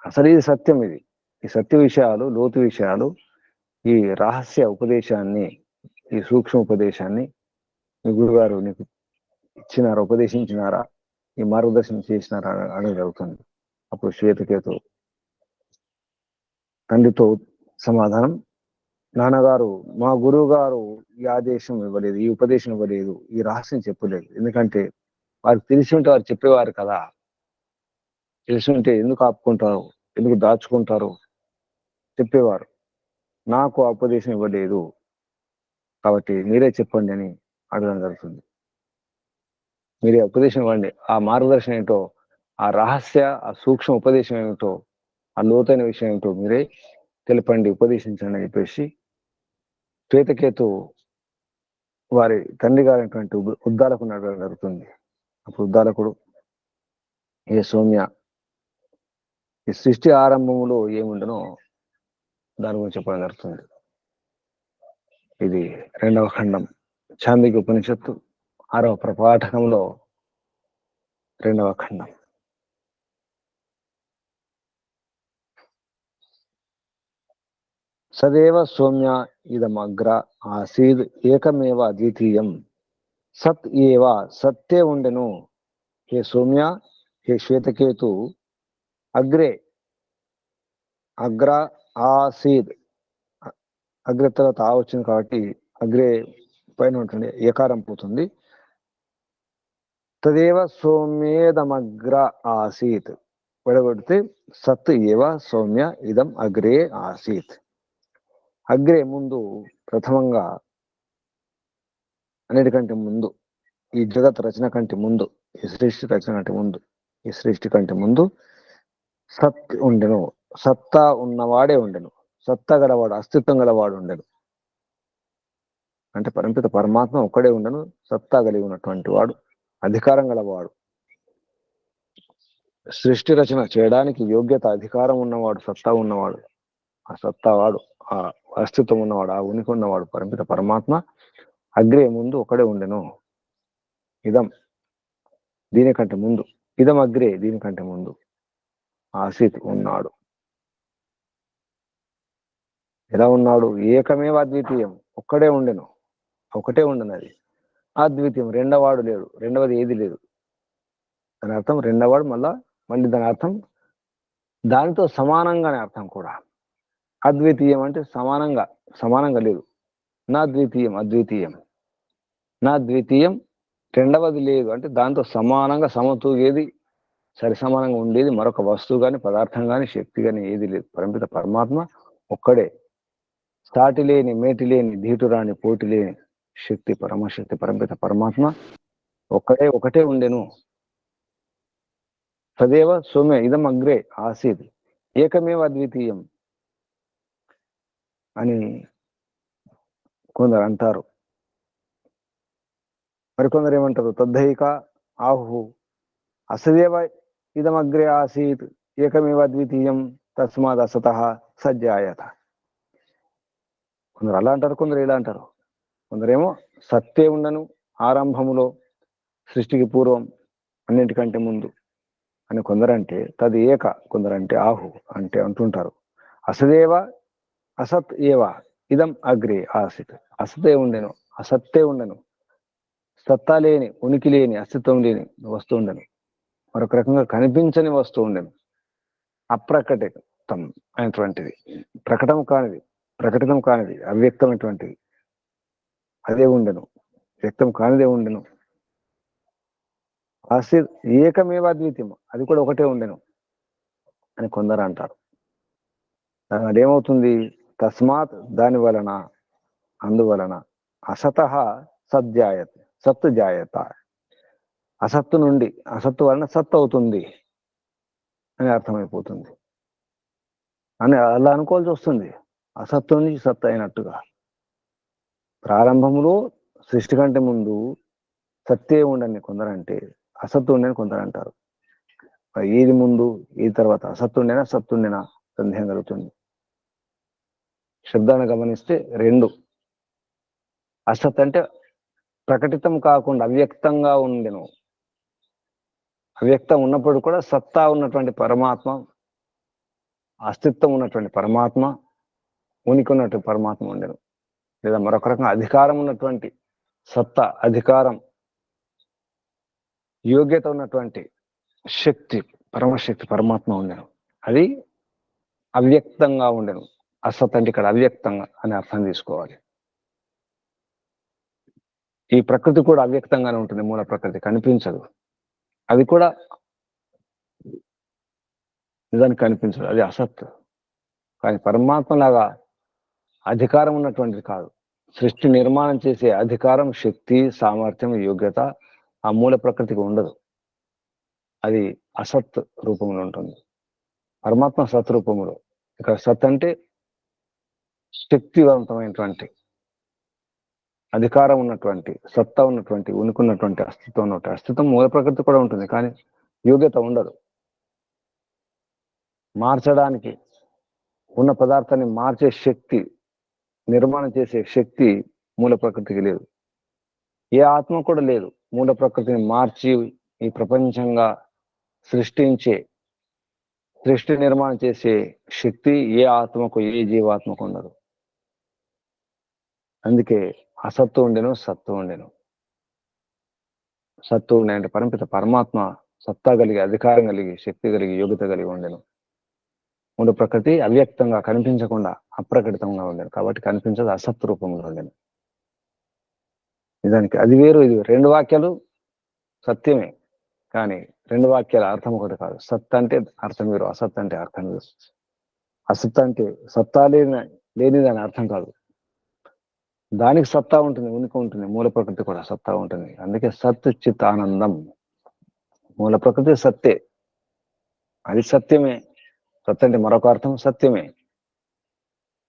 అసలు ఇది సత్యం, ఇది ఈ సత్య విషయాలు, లోతు విషయాలు, ఈ రహస్య ఉపదేశాన్ని, ఈ సూక్ష్మ ఉపదేశాన్ని మీ గురుగారు నీకు ఇచ్చినారా, ఉపదేశించినారా, ఈ మార్గదర్శనం చేసినారా అడగలుగుతుంది. అప్పుడు శ్వేతకేతు తండ్రితో సమాధానం, నాన్నగారు మా గురువు గారు ఈ ఆదేశం ఇవ్వలేదు, ఈ ఉపదేశం ఇవ్వలేదు, ఈ రహస్యం చెప్పలేదు. ఎందుకంటే వారికి తెలిసి ఉంటే వారు చెప్పేవారు కదా. తెలిసి ఉంటే ఎందుకు ఆపుకుంటారు, ఎందుకు దాచుకుంటారు, చెప్పేవారు. నాకు ఆ ఉపదేశం ఇవ్వలేదు కాబట్టి మీరే చెప్పండి అని అడగడం జరుగుతుంది. మీరే ఉపదేశం ఇవ్వండి, ఆ మార్గదర్శనం ఏంటో, ఆ రహస్య, ఆ సూక్ష్మ ఉపదేశం ఏమిటో, ఆ లోతైన విషయం ఏమిటో మీరే తెలపండి, ఉపదేశించండి అని చెప్పేసి శ్వేతకేతు వారి తండ్రి గారైనటువంటి ఉద్దాలకుడు అడగడం జరుగుతుంది. అప్పుడు ఉద్దాలకుడు, ఏ సౌమ్య, ఈ సృష్టి ఆరంభంలో ఏముండనో దాని గురించి చెప్పడం జరుగుతుంది. ఇది 2వ ఖండం చాంద్రిక ఉపనిషత్తు 6వ ప్రపాఠకంలో 2వ ఖండం. సదేవ సౌమ్య ఇదమగ్ర ఆసీద్ ఏకమేవ అద్వితీయం సత్ ఏవ, సత్తే ఉండెను. హే సౌమ్య, హే శ్వేతకేతు, అగ్రే, అగ్ర ఆసీద్, అగ్ర తర్వాత ఆ వచ్చింది కాబట్టి అగ్రే పైన ఉంటుంది, ఏకారం పోతుంది. తదేవ సౌమ్యేదమగ్ర ఆసీత్, విడగొడితే సత్ ఏవ సౌమ్య ఇదం అగ్రే ఆసీత్. అగ్రే ముందు, ప్రథమంగా, అన్నిటికంటే ముందు, ఈ జగత్ రచన కంటే ముందు, ఈ సృష్టి రచన కంటే ముందు, ఈ సృష్టి కంటే ముందు సత్ ఉండెను. సత్తా ఉన్నవాడే ఉండెను, సత్తా గలవాడు, అస్తిత్వం గలవాడు ఉండెను. అంటే పరమిత పరమాత్మ ఒక్కడే ఉండను, సత్తా కలిగి ఉన్నటువంటి వాడు, అధికారం గలవాడు, సృష్టి రచన చేయడానికి యోగ్యత, అధికారం ఉన్నవాడు, సత్తా ఉన్నవాడు, ఆ సత్తావాడు, ఆ అస్తిత్వం ఉన్నవాడు, ఆ ఉనికి ఉన్నవాడు పరమిత పరమాత్మ అగ్రే ముందు ఒకడే ఉండెను. ఇదం దీనికంటే ముందు, ఇదం అగ్రే దీనికంటే ముందు ఆసీత్ ఉన్నాడు. ఎలా ఉన్నాడు? ఏకమేవ అద్వితీయం, ఒక్కడే ఉండెను, ఒకటే ఉండను. అది అద్వితీయం, రెండవాడు లేడు, రెండవది ఏది లేదు. దాని అర్థం రెండవాడు, మళ్ళీ దాని అర్థం దానితో సమానంగానే అర్థం కూడా. అద్వితీయం అంటే సమానంగా లేదు. నా ద్వితీయం, అద్వితీయం, నా ద్వితీయం, రెండవది లేదు అంటే దాంతో సమానంగా సమతూగేది, సరి సమానంగా ఉండేది మరొక వస్తువు కానీ, పదార్థం కానీ, శక్తి కానీ ఏది లేదు. పరమిత పరమాత్మ ఒక్కడే, సాటి లేని, మేటి లేని, ధీటురాని, పోటీ లేని శక్తి, పరమశక్తి పరమిత పరమాత్మ ఒకటే ఉండెను. తదేవ సౌమ్య ఇదం అగ్రే ఆసీత్ ఏకమేవ అద్వితీయం అని కొందరు అంటారు. మరికొందరు ఏమంటారు? తద్ధైక ఆహు అసదేవ ఇదమగ్రే ఆసీత్ ఏకమేవ అద్వితీయం తస్మాత్ అసతః సజ్జాయత. కొందరు అలా అంటారు, కొందరు ఇలా అంటారు. కొందరేమో సత్తే ఉండను ఆరంభములో, సృష్టికి పూర్వం, అన్నింటికంటే ముందు అని కొందరంటే, తది ఏక కొందరంటే ఆహు అంటే అంటుంటారు. అసదేవ అసత్ ఏవ ఇదం అగ్రే ఆసిత్, అసతే ఉండెను, అసత్తే ఉండెను, సత్తా లేని, ఉనికి లేని, అస్తిత్వం లేని వస్తువు ఉండెను, మరొక రకంగా కనిపించని వస్తువు ఉండెను, అప్రకటితం అయినటువంటిది, ప్రకటితం కానిది, అవ్యక్తమైనటువంటిది అదే ఉండెను, వ్యక్తం కానిదే ఉండెను. ఆసిత్ ఏకమేవ అద్వితీయం, అది కూడా ఒకటే ఉండెను అని కొందరు అంటారు. అదేమవుతుంది? తస్మాత్ దాని వలన, అందువలన, అసతః సజ్జాయత, సత్తు జాయత, అసత్తు నుండి, అసత్తు వలన సత్తు అవుతుంది అని అర్థమైపోతుంది అని అలా అనుకోవాల్సి వస్తుంది. అసత్తు నుంచి సత్తు అయినట్టుగా. ప్రారంభంలో సృష్టి కంటే ముందు సత్తే ఉండని కొందరంటే, అసత్తు ఉండని కొందరు అంటారు. ఏది ముందు, ఏది తర్వాత? అసత్తు ఉండేనా, సత్తు ఉండేనా సందేహం కలుగుతుంది. శబ్దాన్ని గమనిస్తే రెండు. అసత్ అంటే ప్రకటితం కాకుండా అవ్యక్తంగా ఉండెను. అవ్యక్తం ఉన్నప్పుడు కూడా సత్తా ఉన్నటువంటి పరమాత్మ అస్తిత్వం ఉన్నటువంటి పరమాత్మ, ఉనికి ఉన్నటువంటి పరమాత్మ ఉండెను. లేదా మరొక రకంగా అధికారం ఉన్నటువంటి సత్తా, అధికారం, యోగ్యత ఉన్నటువంటి శక్తి, పరమశక్తి పరమాత్మ ఉండెను. అది అవ్యక్తంగా ఉండెను. అసత్ అంటే ఇక్కడ అవ్యక్తంగా అని అర్థం తీసుకోవాలి. ఈ ప్రకృతి కూడా అవ్యక్తంగానే ఉంటుంది. మూల ప్రకృతి కనిపించదు. అది కూడా నిజానికి కనిపించదు, అది అసత్. కానీ పరమాత్మ లాగా అధికారం ఉన్నటువంటిది కాదు. సృష్టి నిర్మాణం చేసే అధికారం, శక్తి, సామర్థ్యం, యోగ్యత ఆ మూల ప్రకృతికి ఉండదు. అది అసత్ రూపంలో ఉంటుంది. పరమాత్మ సత్ రూపంలో. ఇక్కడ సత్ అంటే శక్తివంతమైనటువంటి, అధికారం ఉన్నటువంటి, సత్తా ఉన్నటువంటి, ఉనికి ఉన్నటువంటి, అస్తిత్వం ఉన్నటువంటి. అస్తిత్వం మూల ప్రకృతి కూడా ఉంటుంది, కానీ యోగ్యత ఉండదు. మార్చడానికి, ఉన్న పదార్థాన్ని మార్చే శక్తి, నిర్మాణం చేసే శక్తి మూల ప్రకృతికి లేదు. ఏ ఆత్మ కూడా లేదు. మూల ప్రకృతిని మార్చి ఈ ప్రపంచంగా సృష్టించే, సృష్టి నిర్మాణం చేసే శక్తి ఏ ఆత్మకు, ఏ జీవాత్మకు ఉండదు. అందుకే అసత్తు ఉండెను, సత్తు ఉండెను. సత్తు ఉండే అంటే పరమపిత పరమాత్మ సత్తా కలిగి, అధికారం కలిగి, శక్తి కలిగి, యోగ్యత కలిగి ఉండెను. మూల ప్రకృతి అవ్యక్తంగా, కనిపించకుండా, అప్రకటితంగా ఉండేది. కాబట్టి కనిపించదు, అసత్ రూపంలో ఉండేది. నిజానికి అది వేరు, ఇది రెండు వాక్యాలు సత్యమే, కానీ రెండు వాక్యాల అర్థం ఒకటి కాదు. సత్ అంటే అర్థం వేరు, అసత్ అంటే అర్థం వేరు. అసత్ అంటే సత్తా లేనిదని అర్థం కాదు. దానికి సత్తా ఉంటుంది, ఉనికి ఉంటుంది. మూల ప్రకృతి కూడా సత్తా ఉంటుంది. అందుకే సత్ చిత్ ఆనందం. మూల ప్రకృతి సత్తే, అది సత్యమే. సత్ అంటే మరొక అర్థం సత్యమే.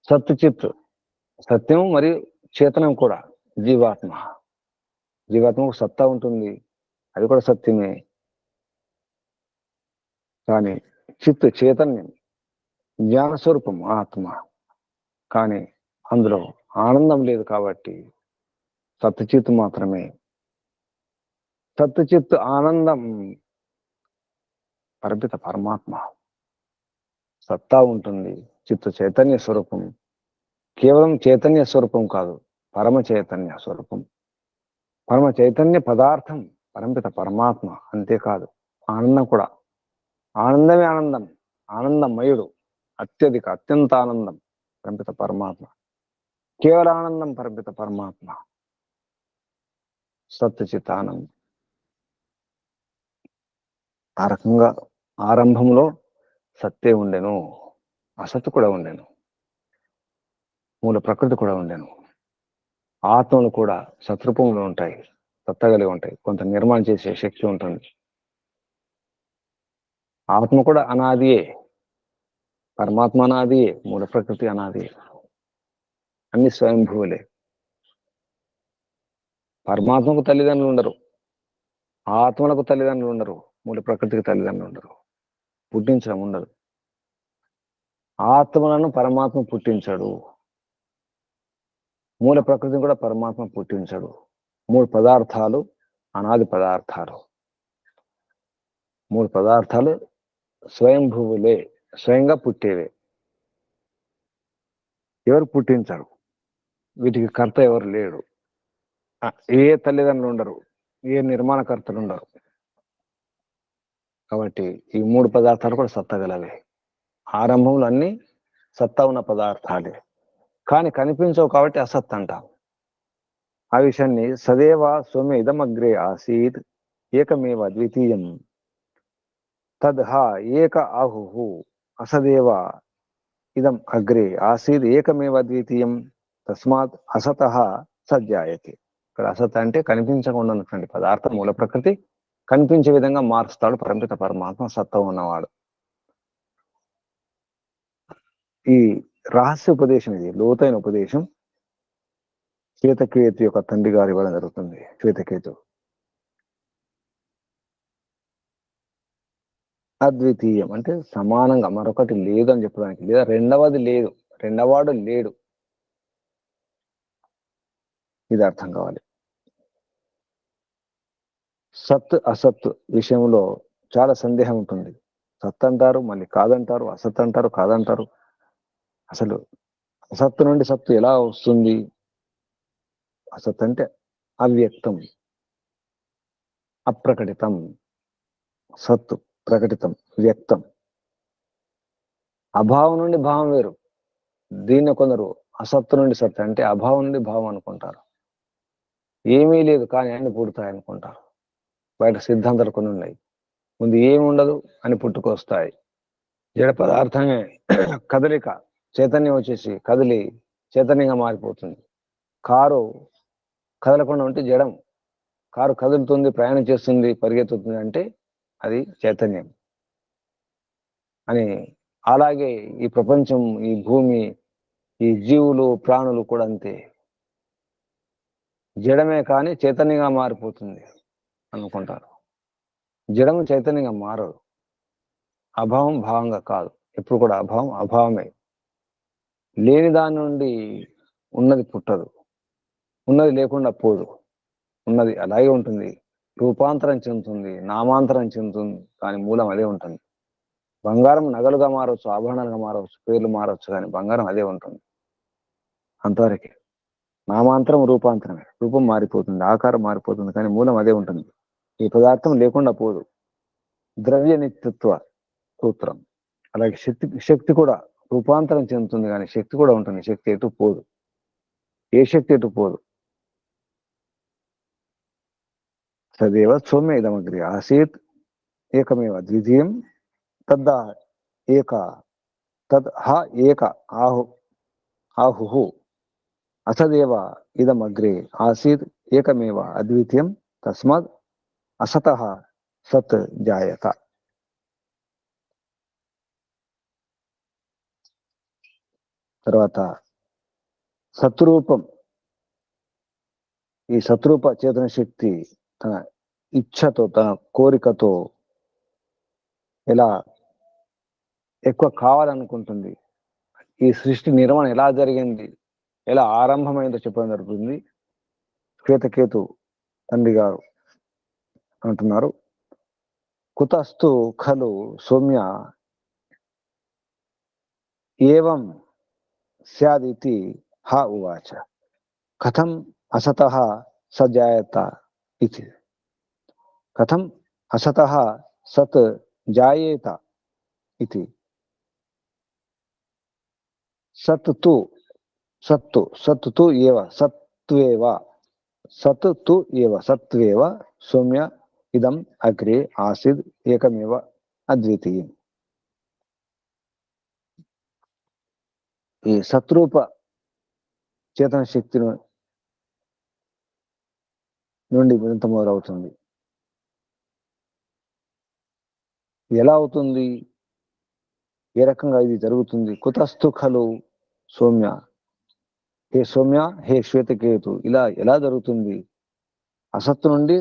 సత్ చిత్ సత్యం మరియు చేతనం కూడా. జీవాత్మ, జీవాత్మకు సత్తా ఉంటుంది, అది కూడా సత్యమే. కానీ చిత్ చైతన్యం, జ్ఞాన స్వరూపం ఆత్మ. కానీ అందులో ఆనందం లేదు. కాబట్టి సత్చిత్ మాత్రమే. సత్చిత్ ఆనందం పరపిత పరమాత్మ. సత్తా ఉంటుంది, చిత్త చైతన్య స్వరూపం. కేవలం చైతన్య స్వరూపం కాదు, పరమ చైతన్య స్వరూపం. పరమ చైతన్య పదార్థం పరమపిత పరమాత్మ. అంతేకాదు ఆనందం కూడా. ఆనందమే ఆనందం, ఆనందమయుడు, అత్యధిక, అత్యంత ఆనందం పరమపిత పరమాత్మ. కేవల ఆనందం పరమపిత పరమాత్మ. సత్చిత్ ఆనందం. ఆ రకంగా ఆరంభంలో సత్తే ఉండెను, అసత్తు కూడా ఉండెను, మూల ప్రకృతి కూడా ఉండెను. ఆత్మలు కూడా సత్రూపంలో ఉంటాయి, సత్తగలిగి ఉంటాయి. కొంత నిర్మాణం చేసే శక్తి ఉంటుంది. ఆత్మ కూడా అనాదియే, పరమాత్మ అనాదియే, మూల ప్రకృతి అనాదియే. అన్ని స్వయంభూవులే. పరమాత్మకు తల్లిదండ్రులు ఉండరు, ఆత్మలకు తల్లిదండ్రులు ఉండరు, మూల ప్రకృతికి తల్లిదండ్రులు ఉండరు. పుట్టించడం ఉండదు. ఆత్మలను పరమాత్మ పుట్టించడు, మూల ప్రకృతిని కూడా పరమాత్మ పుట్టించడు. మూడు పదార్థాలు అనాది పదార్థాలు. మూడు పదార్థాలు స్వయంభూవులే, స్వయంగా పుట్టేవే. ఎవరు పుట్టించరు, వీటికి కర్త ఎవరు లేడు. ఏ తల్లిదండ్రులు ఉండరు, ఏ నిర్మాణకర్తలు ఉండరు. కాబట్టి ఈ మూడు పదార్థాలు కూడా సత్తగలవే. ఆరంభంలో అన్ని సత్తా ఉన్న పదార్థాలే, కానీ కనిపించవు కాబట్టి అసత్ అంటాం. ఆ విషయాన్ని సదేవ సౌమ్య ఇదమగ్రే ఆసీత్ ఏకమేవ ద్వితీయం తద్హా ఏక ఆహు అసదేవ ఇదం అగ్రే ఆసీద్ ఏకమేవ ద్వితీయం తస్మాత్ అసత సజ్జాయతి. ఇక్కడ అసత్ అంటే కనిపించకుండా ఉన్నటువంటి పదార్థం మూల ప్రకృతి కనిపించే విధంగా మారుస్తాడు పరమపిత పరమాత్మ, సత్తా ఉన్నవాడు. ఈ రహస్య ఉపదేశం, ఇది లోతైన ఉపదేశం శ్వేతకేతు యొక్క తండ్రి గారు ఇవ్వడం జరుగుతుంది. శ్వేతకేతు అద్వితీయం అంటే సమానంగా మరొకటి లేదు అని చెప్పడానికి, లేదా రెండవది లేదు, రెండవాడు లేడు, ఇది అర్థం కావాలి. సత్ అసత్ విషయంలో చాలా సందేహం ఉంటుంది. సత్ అంటారు, మళ్ళీ కాదంటారు, అసత్ అంటారు, కాదంటారు. అసలు అసత్తు నుండి సత్తు ఎలా వస్తుంది? అసత్ అంటే అవ్యక్తం, అప్రకటితం. సత్తు ప్రకటితం, వ్యక్తం. అభావం నుండి భావం వేరు. దీన్ని కొందరు అసత్తు నుండి సత్తు అంటే అభావం నుండి భావం అనుకుంటారు. ఏమీ లేదు కానీ అన్ని పుడతాయి అనుకుంటారు. బయట సిద్ధాంతాలు కొన్ని ఉన్నాయి. ముందు ఏమి ఉండదు అని పుట్టుకొస్తాయి. జడ పదార్థమే కదలిక, చైతన్యం వచ్చేసి కదిలి చైతన్యంగా మారిపోతుంది. కారు కదలకుండా ఉంటే జడం. కారు కదులుతుంది, ప్రయాణం చేస్తుంది, పరిగెత్తుతుంది అంటే అది చైతన్యం అని. అలాగే ఈ ప్రపంచం, ఈ భూమి, ఈ జీవులు, ప్రాణులు కూడా అంతే. జడమే కానీ చైతన్యంగా మారిపోతుంది అనుకుంటారు. జడము చైతన్యంగా మారదు. అభావం భావంగా కాదు. ఎప్పుడు కూడా అభావం అభావమే. లేని దాని నుండి ఉన్నది పుట్టదు, ఉన్నది లేకుండా పోదు. ఉన్నది అలాగే ఉంటుంది, రూపాంతరం చెందుతుంది, నామాంతరం చెందుతుంది, కానీ మూలం అదే ఉంటుంది. బంగారం నగలుగా మారవచ్చు, ఆభరణాలుగా మారవచ్చు, పేర్లు మారవచ్చు, కానీ బంగారం అదే ఉంటుంది అంతవరకే. నామాంతరం రూపాంతరమే. రూపం మారిపోతుంది, ఆకారం మారిపోతుంది, కానీ మూలం అదే ఉంటుంది. ఈ పదార్థం లేకుండా పోదు. ద్రవ్య నిత్యత్వ సూత్రం. అలాగే శక్తి కూడా రూపాంతరం చెందుతుంది, కానీ శక్తి కూడా ఉంటుంది. శక్తి ఎటు పోదు. ఏ శక్తి ఎటు పోదు. సదేవ సౌమ్య ఇదమగ్రి ఆసీత్ ఏకమేవ ద్వితీయం తద్దా ఏక తద్ హ ఏక ఆహు అసదేవ ఇదమగ్రే ఆసీత్ ఏకమేవ అద్వితీయం తస్మాత్ అసతః సత్ జాయత. తర్వాత సత్రూపం. ఈ సత్రూప చేతన శక్తి తన ఇచ్ఛతో, తన కోరికతో ఎలా ఎక్కువ కావాలనుకుంటుంది. ఈ సృష్టి నిర్మాణం ఎలా జరిగింది, ఎలా ఆరంభమైందో చెప్పడం జరుగుతుంది. శ్వేతకేతు తండ్రి గారు అంటున్నారు, కుతస్తు ఖలు సౌమ్య ఏవం స్యాదితి హ ఉవాచ కథం అసతః సజాయత ఇతి. కథం అసతః సత్ జాయేత ఇతి. సత్తు సత్తు సత్తు ఏవ సత్వేవ సత్తు ఏవ సత్వేవ సౌమ్య ఇదం అగ్రే ఆసిద్ ఏకమేవ అద్వితీయం. ఈ సత్రూప చేతన శక్తి నుండి ఎంత మొదలవుతుంది. ఎలా అవుతుంది, ఏ రకంగా ఇది జరుగుతుంది? కుతస్థు ఖలు సౌమ్య, హే సౌమ్య, హే శ్వేతకేతు, ఇలా ఎలా జరుగుతుంది? అసత్తు నుండి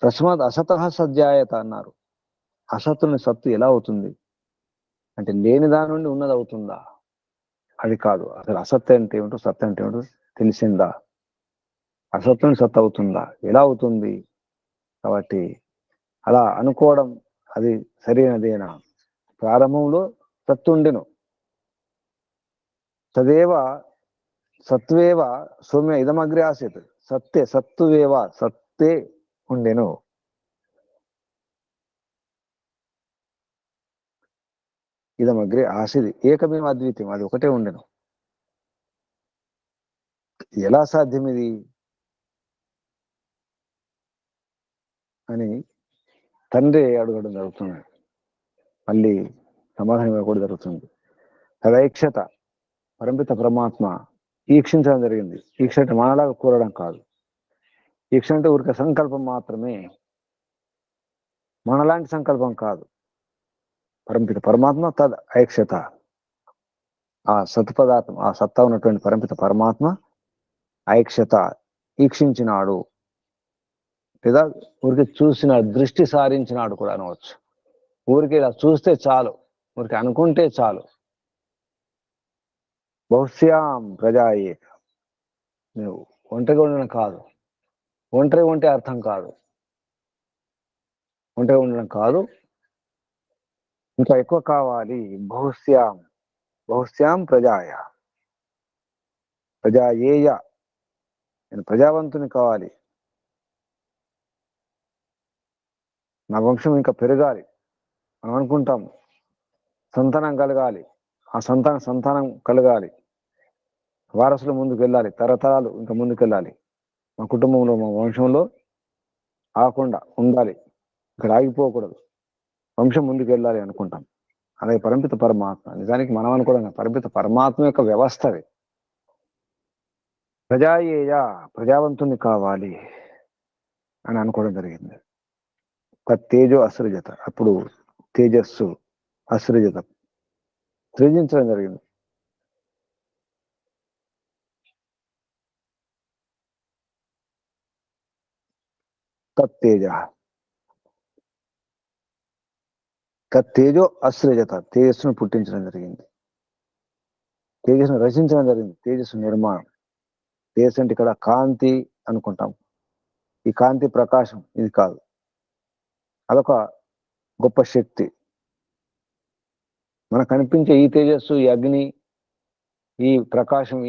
తస్మాత్ అసతః సజ్జాయత అన్నారు. అసత్తు నుండి సత్తు ఎలా అవుతుంది అంటే లేని దాని నుండి ఉన్నది అవుతుందా? అది కాదు. అసలు అసత్తు అంటే ఏమిటో, సత్తు అంటే ఏమిటో తెలిసిందా? అసత్తు నుండి సత్తు అవుతుందా? ఎలా అవుతుంది? కాబట్టి అలా అనుకోవడం అది సరైనదేనా? ప్రారంభంలో సత్తు ఉండెను. తదేవ సత్వేవ సౌమ్య ఇదమగ్రే ఆసీత్. సత్తే సత్తువేవ, సత్తే ఉండెను. ఇదమగ్రే ఆసీత్ ఏకమేవ అద్వితీయం, అది ఒకటే ఉండెను. ఎలా సాధ్యం ఇది అని తండ్రి అడగడం జరుగుతుంది. మళ్ళీ సమాధానం కూడా జరుగుతుంది. తదైక్షత, పరంపిత పరమాత్మ ఈక్షించడం జరిగింది. ఈక్ష అంటే మనలాగా కూరడం కాదు. ఈక్ష అంటే ఊరికే సంకల్పం మాత్రమే, మనలాంటి సంకల్పం కాదు. పరంపిత పరమాత్మ తద్ ఐక్షత, ఆ సత్పదార్థం, ఆ సత్తా ఉన్నటువంటి పరంపిత పరమాత్మ ఐక్షత ఈక్షించినాడు, లేదా ఊరికి చూసిన దృష్టి సారించినాడు కూడా అనవచ్చు. ఊరికి ఇలా చూస్తే చాలు, ఊరికి అనుకుంటే చాలు. బహుశ్యాం ప్రజాయే, నువ్వు ఒంటరిగా ఉండడం కాదు, ఒంటరిగా ఉంటే అర్థం కాదు, ఒంటరిగా ఉండడం కాదు, ఇంకా ఎక్కువ కావాలి. బహుశ్యాం బహుశ్యాం ప్రజాయ ప్రజాయేయ, నేను ప్రజావంతుని కావాలి, నా వంశం ఇంకా పెరగాలి. మనం అనుకుంటాం సంతానం కలగాలి, ఆ సంతానం కలగాలి, వారసులు ముందుకు వెళ్ళాలి, తరతరాలు ఇంకా ముందుకెళ్ళాలి, మా కుటుంబంలో మా వంశంలో ఆగకుండా ఉండాలి, ఇక్కడ ఆగిపోకూడదు, వంశం ముందుకు వెళ్ళాలి అనుకుంటాం. అలాగే పరమిత పరమాత్మ, నిజానికి మనం అనుకోవడం పరమిత పరమాత్మ యొక్క వ్యవస్థ అది. ప్రజాయేయ, ప్రజావంతుని కావాలి అని అనుకోవడం జరిగింది. తేజో అసృజత, అప్పుడు తేజస్సు అసృజత సృజించడం జరిగింది. తేజ తేజో అసృజత, తేజస్సును పుట్టించడం జరిగింది, తేజస్సును రచించడం జరిగింది. తేజస్సు నిర్మాణం. తేజస్సు అంటే ఇక్కడ కాంతి అనుకుంటాం. ఈ కాంతి ప్రకాశం ఇది కాదు, అదొక గొప్ప శక్తి. మనకు కనిపించే ఈ తేజస్సు, ఈ అగ్ని, ఈ ప్రకాశం,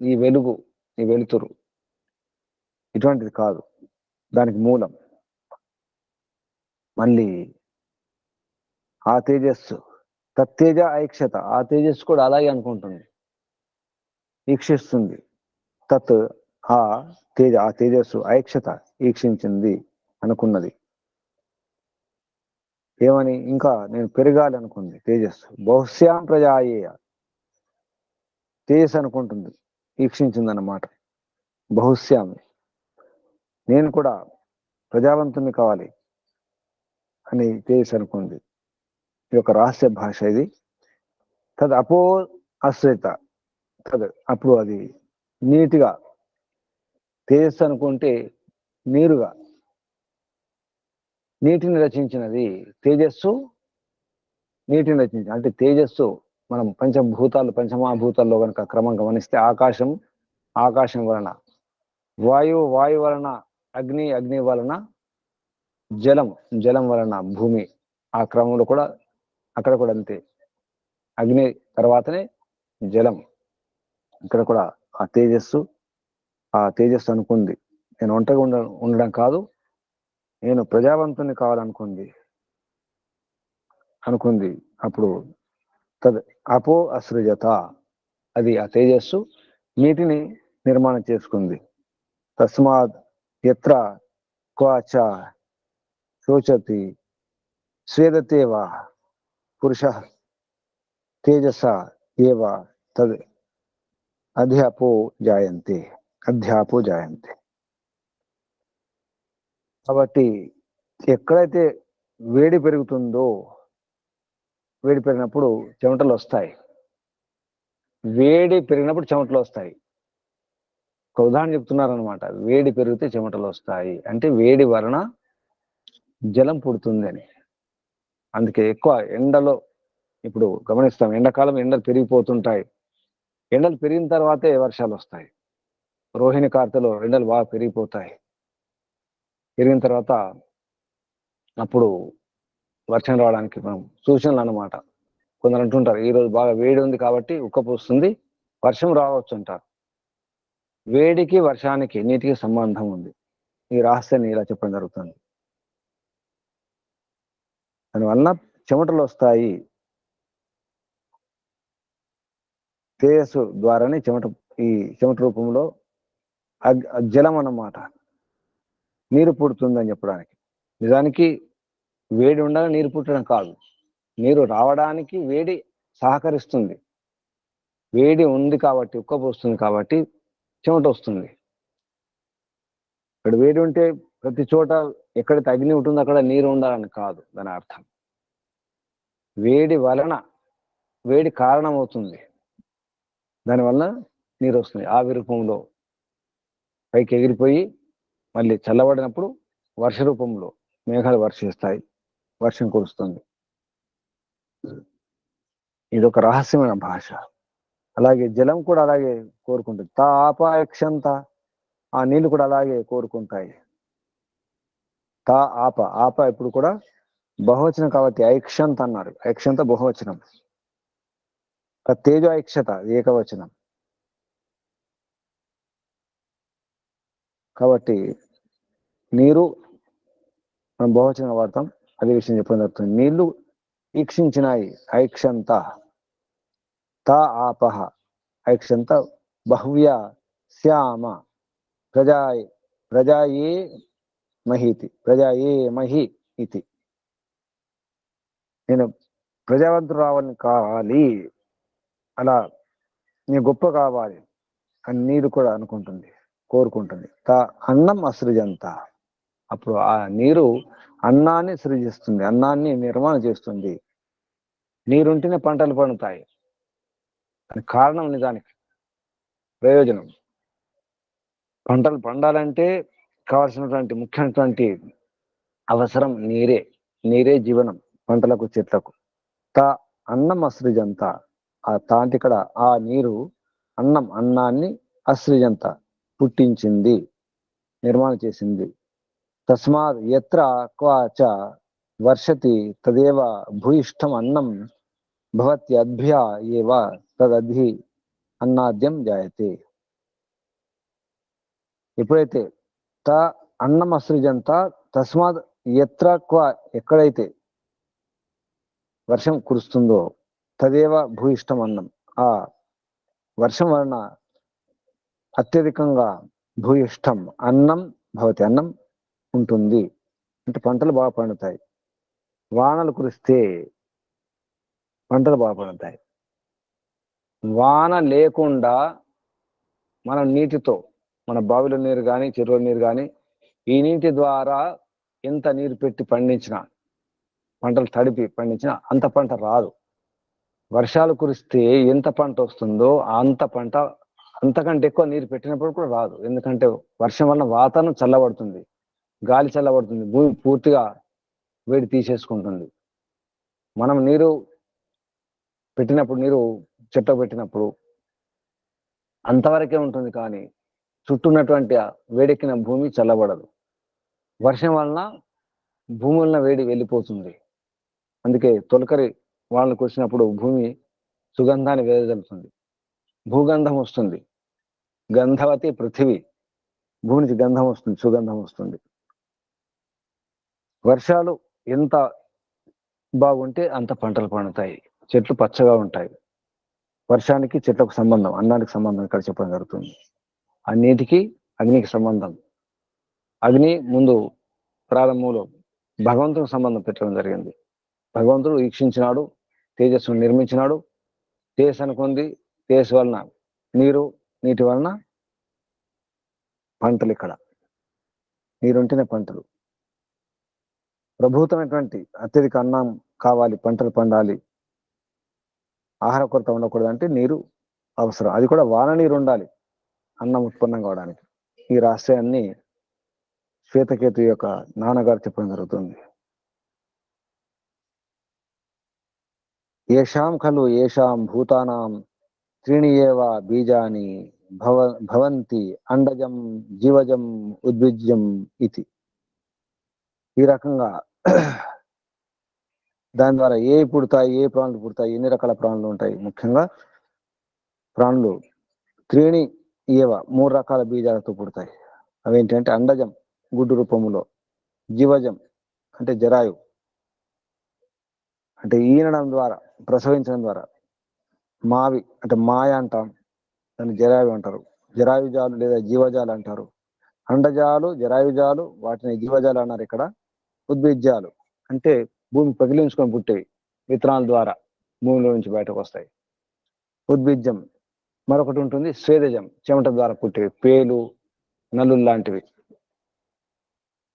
ఈ వెలుగు, ఈ వెలుతురు ఇటువంటిది కాదు, దానికి మూలం. మళ్ళీ ఆ తేజస్సు తత్తేజ ఐక్షత, ఆ తేజస్సు కూడా అలాగే అనుకుంటుంది, ఈక్షిస్తుంది. తత్ ఆ తేజస్సు ఐక్షత ఈక్షించింది, అనుకున్నది. ఏమని? ఇంకా నేను పెరగాలి అనుకుంది తేజస్సు. బహుశ్యాం ప్రజాయేయ, తేజస్సు అనుకుంటుంది, ఈక్షించింది అన్నమాట. బహుశ్యాం, నేను కూడా ప్రజావంతుని కావాలి అని తేజస్సు అనుకుంది. ఇది ఒక రహస్య భాష ఇది. తద్ అపో అశ్రిత, అప్పుడు అది నీటిగా, తేజస్సు అనుకుంటే నీరుగా, నీటిని రచించినది. తేజస్సు నీటిని రచించింది. అంటే తేజస్సు మనం పంచభూతాలు, పంచమహాభూతాల్లో కనుక క్రమం గమనిస్తే ఆకాశం వలన, వాయు వలన అగ్ని, అగ్ని వలన జలం వలన భూమి, ఆ క్రమంలో కూడా అక్కడ కూడా అంతే. అగ్ని తర్వాతనే జలం. ఇక్కడ కూడా ఆ తేజస్సు అనుకుంది, నేను ఒంటరిగా ఉండడం కాదు, నేను ప్రజావంతుని కావాలనుకుంది. అప్పుడు అపో అసృజత, అది ఆ తేజస్సు నీటిని నిర్మాణం చేసుకుంది. తస్మాత్ ఎత్ర క్వాచ శోచతి స్వేదతేవ పురుష తేజస ఏవ తద్ అధ్యాపో జాయంతే. కాబట్టి ఎక్కడైతే వేడి పెరుగుతుందో, వేడి పెరిగినప్పుడు చెమటలు వస్తాయి. ఒక ఉదాహరణ చెప్తున్నారనమాట. వేడి పెరిగితే చెమటలు వస్తాయి అంటే వేడి వలన జలం పుడుతుంది అని. అందుకే ఎక్కువ ఎండలో, ఇప్పుడు గమనిస్తాం, ఎండాకాలం ఎండలు పెరిగిపోతుంటాయి. ఎండలు పెరిగిన తర్వాతే వర్షాలు వస్తాయి. రోహిణి కార్తెలో ఎండలు బాగా పెరిగిపోతాయి. పెరిగిన తర్వాత అప్పుడు వర్షం రావడానికి మనం సూచనలు అన్నమాట. కొందరు అంటుంటారు, ఈరోజు బాగా వేడి ఉంది కాబట్టి ఉక్కపోస్తుంది, వర్షం రావచ్చు అంటారు. వేడికి, వర్షానికి, నీటికి సంబంధం ఉంది. ఈ రహస్యాన్ని ఇలా చెప్పడం జరుగుతుంది. దానివల్ల చెమటలు వస్తాయి. తేజస్సు ద్వారానే ఈ చెమట రూపంలో జలం అన్నమాట, నీరు పుడుతుందని చెప్పడానికి. నిజానికి వేడి ఉండగా నీరు పుట్టడం కాదు, నీరు రావడానికి వేడి సహకరిస్తుంది. వేడి ఉంది కాబట్టి, ఉక్కపోస్తుంది కాబట్టి చెమట వస్తుంది. ఇక్కడ వేడి ఉంటే ప్రతి చోట ఎక్కడైతే అగ్ని ఉంటుందో అక్కడ నీరు ఉండాలని కాదు దాని అర్థం. వేడి కారణం అవుతుంది, దానివల్ల నీరు వస్తుంది. ఆవి రూపంలో పైకి ఎగిరిపోయి మళ్ళీ చల్లబడినప్పుడు వర్ష రూపంలో మేఘాలు వర్షిస్తాయి, వర్షం కురుస్తుంది. ఇది ఒక రహస్యమైన భాష. అలాగే జలం కూడా అలాగే కోరుకుంటుంది. తాపాయక్షంత, ఆ నీళ్లు కూడా అలాగే కోరుకుంటాయి. ఆప ఎప్పుడు కూడా బహువచనం కాబట్టి ఐక్షంత అన్నారు. ఐక్షంత బహువచనం. తేజో ఐక్షత ఏకవచనం. కాబట్టి నీరు మనం బహువచనంగా వాడతాం. అదే విషయం చెప్పడం జరుగుతుంది. నీళ్లు ఈక్షించినాయి ఐక్షంత. తా ఆపహ ఐక్షంత బహ్వ్య శ్యామ ప్రజాయే మహీతి ప్రజాయే మహి ఇది. నేను ప్రజావంతురావాలని కావాలి, అలా నేను గొప్ప కావాలి అని నీరు కూడా అనుకుంటుంది, కోరుకుంటుంది. అన్నం అసృజంత. అప్పుడు ఆ నీరు అన్నాన్ని సృజిస్తుంది, అన్నాన్ని నిర్మాణం చేస్తుంది. నీరుంటేనే పంటలు పండుతాయి అని కారణం, నిజానికి ప్రయోజనం. పంటలు పండాలంటే కావాల్సినటువంటి ముఖ్యమైనటువంటి అవసరం నీరే. నీరే జీవనం పంటలకు, చెట్లకు. అన్నం అసృజంత. ఆ తాంటి ఇక్కడ ఆ నీరు అన్నాన్ని అసృజంత పుట్టించింది, నిర్మాణం చేసింది. తస్మాత్ యత్ర క్వాచ వర్షతి తదేవ భూయిష్టం అన్నం భవత్యద్భ్య ఏవ తదధి అన్నాద్యం జాయతే. ఎప్పుడైతే అన్నం అసృజంత తస్మాత్ యత్ర క్వ ఎక్కడైతే వర్షం కురుస్తుందో తదేవ భూయిష్టం అన్నం, ఆ వర్షం వలన అత్యధికంగా భూయిష్టం అన్నం భవతి అన్నం ఉంటుంది, అంటే పంటలు బాగా పండుతాయి. వానలు కురిస్తే పంటలు బాగా పండుతాయి. వాన లేకుండా మనం నీటితో, మన బావిలో నీరు కానీ చెరువుల నీరు కానీ, ఈ నీటి ద్వారా ఎంత నీరు పెట్టి పండించినా, పంటలు తడిపి పండించినా అంత పంట రాదు. వర్షాలు కురిస్తే ఎంత పంట వస్తుందో అంత పంట, అంతకంటే ఎక్కువ నీరు పెట్టినప్పుడు కూడా రాదు. ఎందుకంటే వర్షం వల్ల వాతావరణం చల్లబడుతుంది, గాలి చల్లబడుతుంది, భూమి పూర్తిగా వేడి తీసేసుకుంటుంది. మనం నీరు పెట్టినప్పుడు, నీరు చెట్టు పెట్టినప్పుడు అంతవరకే ఉంటుంది, కానీ చుట్టూ ఉన్నటువంటి వేడెక్కిన భూమి చల్లబడదు. వర్షం వలన భూమి వలన వేడి వెళ్ళిపోతుంది. అందుకే తొలకరి వానలు కురిసినప్పుడు భూమి సుగంధాన్ని వెదజల్లుతుంది, భూగంధం వస్తుంది. గంధవతి పృథివీ, భూమి నుంచి గంధం వస్తుంది, సుగంధం వస్తుంది. వర్షాలు ఎంత బాగుంటే అంత పంటలు పండుతాయి, చెట్లు పచ్చగా ఉంటాయి. వర్షానికి చెట్లకు సంబంధం, అన్నానికి సంబంధం ఇక్కడ చెప్పడం జరుగుతుంది. ఆ నీటికి అగ్నికి సంబంధం. అగ్ని ముందు ప్రారంభంలో భగవంతునికి సంబంధం పెట్టడం జరిగింది. భగవంతుడు వీక్షించినాడు, తేజస్సును నిర్మించినాడు. తేజస్సు అనుకుంది, తేజస్సు వలన నీరు, నీటి వలన పంటలు. ఇక్కడ నీరుంటేనే పంటలు. ప్రభుత్వమైనటువంటి అత్యధిక అన్నం కావాలి, పంటలు పండాలి, ఆహార కొరత ఉండకూడదు అంటే నీరు అవసరం. అది కూడా వాన నీరు ఉండాలి అన్నం ఉత్పన్నం కావడానికి. ఈ రహస్యాన్ని శ్వేతకేతు యొక్క నాన్నగారు చెప్పడం జరుగుతుంది. ఏషాం ఖలు ఏషాం భూతానాం త్రీణి ఏవ బీజాని భవంతి అండజం జీవజం ఉద్భిజ్యం ఇది. ఈ రకంగా దాని ద్వారా ఏ పుడతాయి, ఏ ప్రాణులు పుడతాయి, ఎన్ని రకాల ప్రాణులు ఉంటాయి. ముఖ్యంగా ప్రాణులు త్రీణి ఏవ, 3 రకాల బీజాలతో పుడతాయి. అవేంటంటే అండజం గుడ్డు రూపములో, జీవజం అంటే జరాయు, అంటే ఈనడం ద్వారా, ప్రసవించడం ద్వారా, మావి అంటే మాయ అంటాం, దాన్ని జరాయు అంటారు. జరాయుజాలు లేదా జీవజాలు అంటారు. అండజాలు, జరాయుజాలు, వాటిని జీవజాలు అన్నారు. ఇక్కడ ఉద్భిజ్యాలు అంటే భూమి పగిలించుకొని పుట్టేవి, విత్తనాల ద్వారా భూమిలో నుంచి బయటకు వస్తాయి. ఉద్భిజ్యం మరొకటి ఉంటుంది, స్వేదజం, చెమట ద్వారా పుట్టేవి, పేలు, నల్లులు లాంటివి.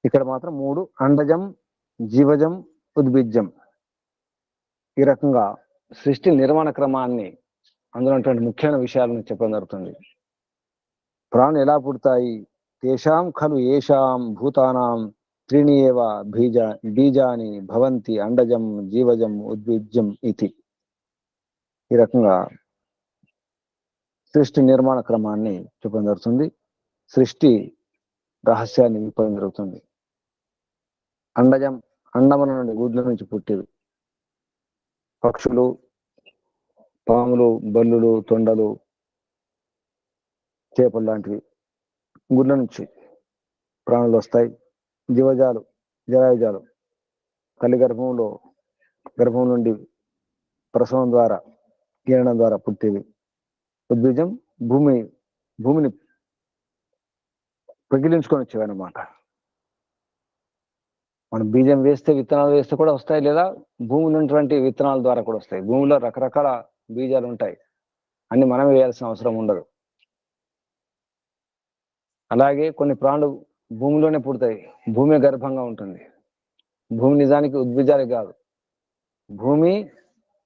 ఇక్కడ మాత్రం 3: అండజం, జీవజం, ఉద్భిజ్యం. ఈ రకంగా సృష్టి నిర్మాణ క్రమాన్ని, అందులో ఉన్నటువంటి ముఖ్యమైన విషయాలను చెప్పడం జరుగుతుంది. ప్రాణులు ఎలా పుడతాయి? తేషాం ఖలు ఏషాం భూతానాం త్రీణి ఏవ బీజాని భవంతి అండజం జీవజం ఉద్భిజ్యం ఇది. ఈ రకంగా సృష్టి నిర్మాణ క్రమాన్ని చెప్పడం జరుగుతుంది. సృష్టి రహస్యాన్ని విప్పడం జరుగుతుంది. అండజం అండముల నుండి గుడ్ల నుంచి పుట్టేవి. పక్షులు, పాములు, బల్లులు, తొండలు, చేపలు లాంటివి గుడ్ల నుంచి ప్రాణులు వస్తాయి. జీవజాలు, జలాయుజాలు తల్లి గర్భం నుండి ప్రసవం ద్వారా, కిరణం ద్వారా పుట్టేవి. ఉద్బీజం భూమిని పగిలించుకొని వచ్చేవి అనమాట. మనం బీజం వేస్తే, విత్తనాలు వేస్తే కూడా వస్తాయి, లేదా భూమిలో ఉన్నటువంటి విత్తనాల ద్వారా కూడా వస్తాయి. భూమిలో రకరకాల బీజాలు ఉంటాయి, అన్ని మనం వేయాల్సిన అవసరం ఉండదు. అలాగే కొన్ని ప్రాణులు భూమిలోనే పుడతాయి, భూమి గర్భంగా ఉంటుంది. భూమి నిజానికి ఉద్బీజాలు కాదు, భూమి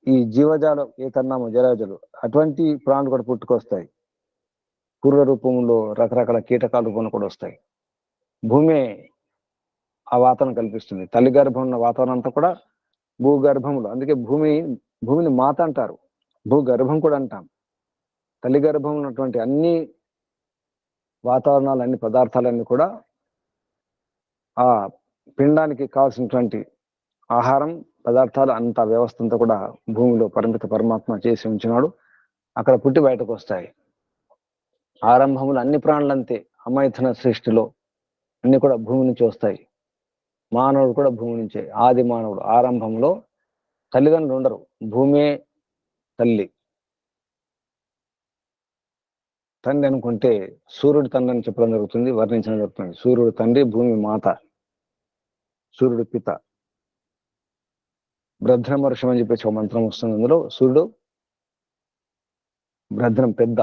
ఈ జీవజాలు ఏతన్నాము జలజలు అటువంటి ప్రాణులు కూడా పుట్టుకొస్తాయి. పూర్వ రూపంలో రకరకాల కీటకాల రూపంలో కూడా వస్తాయి. భూమి ఆ వాతావరణం కల్పిస్తుంది. తల్లి గర్భం ఉన్న వాతావరణం అంతా కూడా భూగర్భములు. అందుకే భూమిని మాత అంటారు, భూగర్భం కూడా అంటాం. తల్లి గర్భం ఉన్నటువంటి అన్ని వాతావరణాలు, అన్ని పదార్థాలన్నీ కూడా ఆ పిండానికి కావాల్సినటువంటి ఆహారం పదార్థాలు అంత వ్యవస్థ అంతా కూడా భూమిలో పరమాత్మ చేసి ఉంచినాడు. అక్కడ పుట్టి బయటకు వస్తాయి. ఆరంభములు అన్ని ప్రాణులంతే, అమైథున సృష్టిలో అన్ని కూడా భూమి నుంచి వస్తాయి. మానవుడు కూడా భూమి నుంచే, ఆది మానవుడు. ఆరంభంలో తల్లిదండ్రులు ఉండరు, భూమే తల్లి. తండ్రి అనుకుంటే సూర్యుడు తండ్రి అని చెప్పడం జరుగుతుంది, వర్ణించడం జరుగుతుంది. సూర్యుడు తండ్రి, భూమి మాత, సూర్యుడు పిత. భద్రమరుషం అని చెప్పేసి ఒక మంత్రం వస్తుంది. అందులో సూర్యుడు భద్రం పెద్ద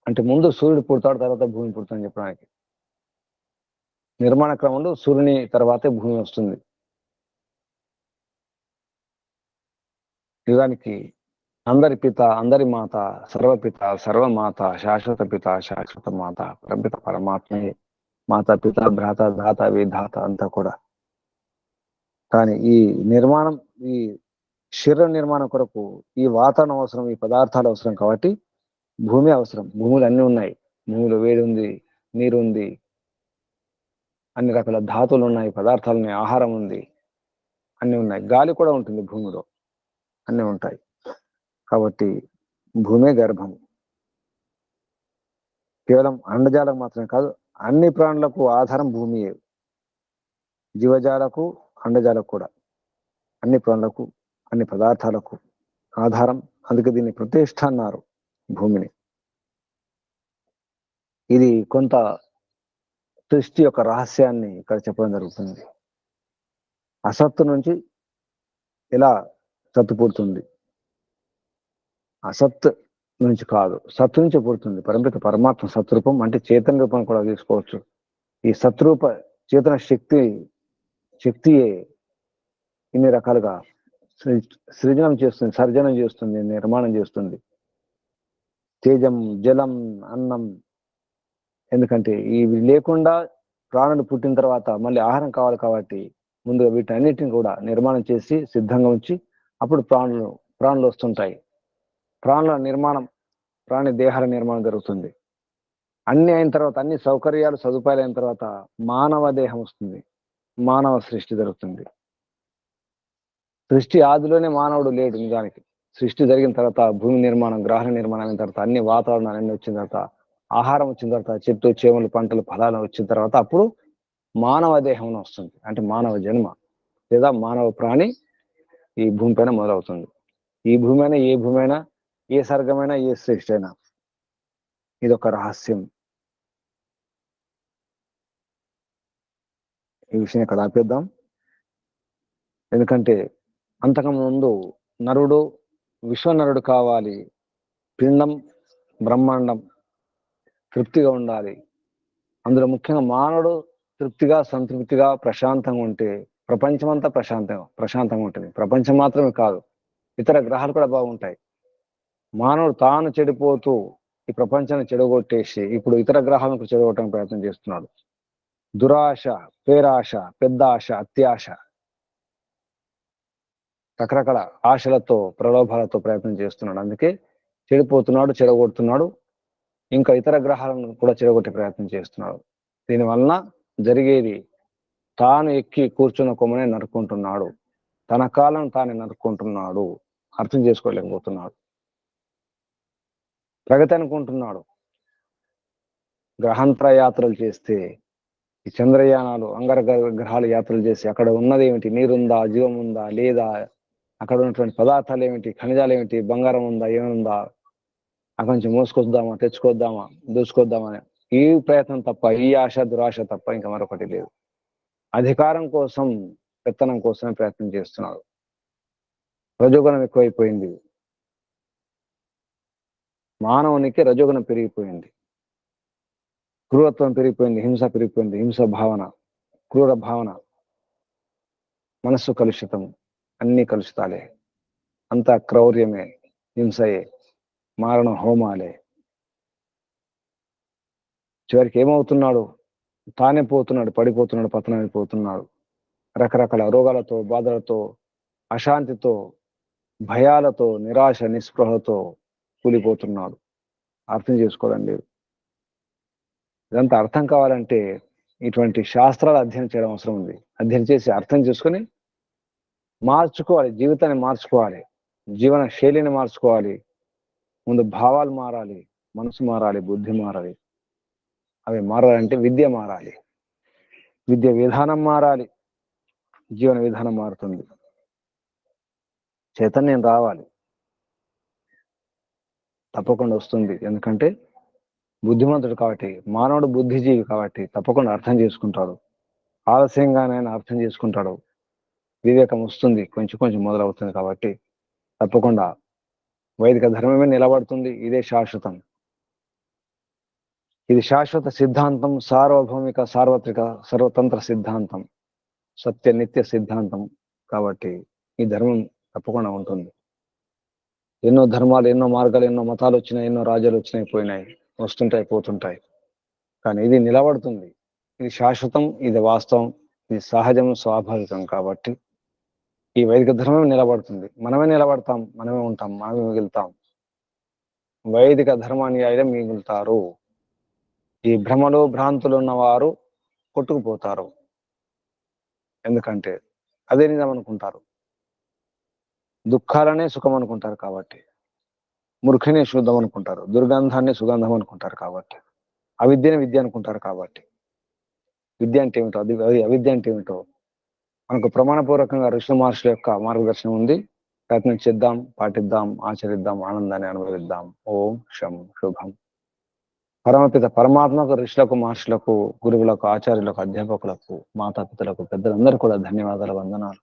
అంటే ముందు సూర్యుడు పుడతాడు, తర్వాత భూమి పుడతాడని చెప్పడానికి. నిర్మాణ క్రమంలో సూర్యుని తర్వాతే భూమి వస్తుంది. నిజానికి అందరి పిత, అందరి మాత, సర్వపిత, సర్వమాత, శాశ్వత పిత, శాశ్వత మాత, పరపిత పరమాత్మే మాత, పిత, భ్రాత, ధాత, విధాత అంతా కూడా. కానీ ఈ నిర్మాణం, ఈ శరీర నిర్మాణం కొరకు ఈ వాతావరణం అవసరం, ఈ పదార్థాలు అవసరం. కాబట్టి భూమి అవసరం. భూములు అన్ని ఉన్నాయి. భూమిలో వేడి ఉంది, నీరు ఉంది, అన్ని రకాల ధాతువులు ఉన్నాయి, పదార్థాలు ఉన్నాయి, ఆహారం ఉంది, అన్ని ఉన్నాయి. గాలి కూడా ఉంటుంది భూమిలో, అన్ని ఉంటాయి. కాబట్టి భూమే గర్భం. కేవలం అండజాలకు మాత్రమే కాదు, అన్ని ప్రాణులకు ఆధారం భూమియే. జీవజాలకు, అండజాలకు కూడా, అన్ని ప్రాణులకు, అన్ని పదార్థాలకు ఆధారం. అందుకే దీన్ని ప్రతిష్ఠ అన్నారు భూమిని. ఇది కొంత సృష్టి యొక్క రహస్యాన్ని ఇక్కడ చెప్పడం జరుగుతుంది. అసత్తు నుంచి ఎలా సత్తు పుడుతుంది, అసత్ నుంచి కాదు, సత్తు నుంచి పుడుతుంది. పరమాత్మ సత్రూపం అంటే చైతన్య రూపం కూడా తీసుకోవచ్చు. ఈ సత్రూప చేతన శక్తియే ఇన్ని రకాలుగా సృజనం చేస్తుంది, సర్జనం చేస్తుంది, నిర్మాణం చేస్తుంది. తేజం, జలం, అన్నం. ఎందుకంటే ఇవి లేకుండా ప్రాణులు పుట్టిన తర్వాత మళ్ళీ ఆహారం కావాలి. కాబట్టి ముందుగా వీటన్నిటిని కూడా నిర్మాణం చేసి సిద్ధంగా ఉంచి అప్పుడు ప్రాణులు వస్తుంటాయి. ప్రాణుల నిర్మాణం, ప్రాణి దేహాల నిర్మాణం జరుగుతుంది. అన్ని అయిన తర్వాత, అన్ని సౌకర్యాలు సదుపాయాలు అయిన తర్వాత మానవ దేహం వస్తుంది, మానవ సృష్టి జరుగుతుంది. సృష్టి ఆదిలోనే మానవుడు లేడు. నిజానికి సృష్టి జరిగిన తర్వాత భూమి నిర్మాణం, గ్రహాల నిర్మాణం అయిన తర్వాత, అన్ని వాతావరణాలు అన్ని వచ్చిన తర్వాత, ఆహారం వచ్చిన తర్వాత, చెట్టు చేమలు పంటలు ఫలాలు వచ్చిన తర్వాత అప్పుడు మానవ దేహం వస్తుంది. అంటే మానవ జన్మ లేదా మానవ ప్రాణి ఈ భూమి పైన మొదలవుతుంది. ఈ భూమి అయినా, ఏ భూమి అయినా, ఏ సర్గమైనా, ఏ సృష్టి అయినా ఇదొక రహస్యం. ఈ విషయం ఇక్కడ ఆపేద్దాం. ఎందుకంటే అంతకుముందు నరుడు, విశ్వనరుడు కావాలి. పిండం, బ్రహ్మాండం తృప్తిగా ఉండాలి. అందులో ముఖ్యంగా మానవుడు తృప్తిగా, సంతృప్తిగా, ప్రశాంతంగా ఉంటే ప్రపంచమంతా ప్రశాంతంగా ఉంటుంది. ప్రపంచం మాత్రమే కాదు, ఇతర గ్రహాలు కూడా బాగుంటాయి. మానవుడు తాను చెడిపోతూ ఈ ప్రపంచాన్ని చెడగొట్టేసి ఇప్పుడు ఇతర గ్రహాలను చెడగొట్టడానికి ప్రయత్నం చేస్తున్నాడు. దురాశ, పేరాశ, పెద్ద ఆశ, అత్యాశ, రకరకాల ఆశలతో, ప్రలోభాలతో ప్రయత్నం చేస్తున్నాడు. అందుకే చెడిపోతున్నాడు, చెడగొడుతున్నాడు. ఇంకా ఇతర గ్రహాలను కూడా చెడగొట్టే ప్రయత్నం చేస్తున్నాడు. దీనివలన జరిగేది తాను ఎక్కి కూర్చున్న కొమ్మనే నరుక్కుంటున్నాడు. తన కాలం తానే నరుక్కుంటున్నాడు. అర్థం చేసుకోలేకపోతున్నాడు. ప్రగతి అనుకుంటున్నాడు. గ్రహాంతర యాత్రలు చేస్తే, ఈ చంద్రయానాలు గ్రహాలు యాత్రలు చేసి అక్కడ ఉన్నది ఏమిటి, నీరుందా, జీవం ఉందా లేదా, అక్కడ ఉన్నటువంటి పదార్థాలు ఏమిటి, ఖనిజాలు ఏమిటి, బంగారం ఉందా, ఏముందా, అక్కడి నుంచి మోసుకొద్దామా, తెచ్చుకొద్దామా, దూసుకొద్దామా, ఈ ప్రయత్నం తప్ప, ఈ ఆశ దురాశ తప్ప ఇంకా మరొకటి లేదు. అధికారం కోసం, పెత్తనం కోసమే ప్రయత్నం చేస్తున్నాడు. రజోగుణం ఎక్కువైపోయింది. మానవునికి రజోగుణం పెరిగిపోయింది. క్రూరత్వం పెరిగిపోయింది. హింస పెరిగిపోయింది. హింస భావన, క్రూర భావన, మనస్సు కలుషితం, అన్ని కలుషితాలే, అంతా క్రౌర్యమే, హింసయే, మారణ హోమాలే. చివరికి ఏమవుతున్నాడు? తానే పోతున్నాడు, పడిపోతున్నాడు, పతనమైపోతున్నాడు. రకరకాల రోగాలతో, బాధలతో, అశాంతితో, భయాలతో, నిరాశ నిస్పృహతో కూలిపోతున్నాడు. అర్థం చేసుకోవడం లేదు. ఇదంతా అర్థం కావాలంటే ఇటువంటి శాస్త్రాలు అధ్యయనం చేయడం అవసరం ఉంది. అధ్యయనం చేసి అర్థం చేసుకొని మార్చుకోవాలి, జీవితాన్ని మార్చుకోవాలి, జీవన శైలిని మార్చుకోవాలి. ముందు భావాలు మారాలి, మనసు మారాలి, బుద్ధి మారాలి. అవి మారాలంటే విద్య మారాలి, విద్య విధానం మారాలి, జీవన విధానం మారుతుంది, చైతన్యం రావాలి. తప్పకుండా వస్తుంది. ఎందుకంటే బుద్ధిమంతుడు కాబట్టి, మానవుడు బుద్ధిజీవి కాబట్టి తప్పకుండా అర్థం చేసుకుంటాడు. ఆలస్యంగానైనా అర్థం చేసుకుంటాడు. వివేకం వస్తుంది, కొంచెం కొంచెం మొదలవుతుంది. కాబట్టి తప్పకుండా వైదిక ధర్మమే నిలబడుతుంది. ఇదే శాశ్వతం. ఇది శాశ్వత సిద్ధాంతం, సార్వభౌమిక, సార్వత్రిక, సర్వతంత్ర సిద్ధాంతం, సత్య నిత్య సిద్ధాంతం. కాబట్టి ఈ ధర్మం తప్పకుండా ఉంటుంది. ఎన్నో ధర్మాలు, ఎన్నో మార్గాలు, ఎన్నో మతాలు వచ్చినాయి, ఎన్నో రాజ్యాలు వచ్చినాయి, పోయినాయి, వస్తుంటాయి, పోతుంటాయి. కానీ ఇది నిలబడుతుంది. ఇది శాశ్వతం, ఇది వాస్తవం, ఇది సహజం, స్వాభావికం. కాబట్టి ఈ వైదిక ధర్మం నిలబడుతుంది. మనమే నిలబడతాం, మనమే ఉంటాం, మనమే మిగులుతాం. వైదిక ధర్మానుయాయులే మిగులుతారు. ఈ భ్రమలు, భ్రాంతులు ఉన్నవారు కొట్టుకుపోతారు. ఎందుకంటే అదే నిజం అనుకుంటారు. దుఃఖాలనే సుఖం అనుకుంటారు. కాబట్టి మురుఖనే శుద్ధం అనుకుంటారు. దుర్గంధాన్ని సుగంధం అనుకుంటారు. కాబట్టి అవిద్యని విద్య అనుకుంటారు. కాబట్టి విద్య అంటే ఏమిటో, అది అవిద్య అంటే ఏమిటో మనకు ప్రమాణపూర్వకంగా ఋషి మహర్షుల యొక్క మార్గదర్శనం ఉంది. ప్రయత్నం చేద్దాం, పాటిద్దాం, ఆచరిద్దాం, ఆనందాన్ని అనుభవిద్దాం. ఓం శం శుభం. పరమపిత పరమాత్మకు, ఋషులకు, మహర్షులకు, గురువులకు, ఆచార్యులకు, అధ్యాపకులకు, మాతాపితలకు, పెద్దలందరూ కూడా ధన్యవాదాలు, వందనాలు.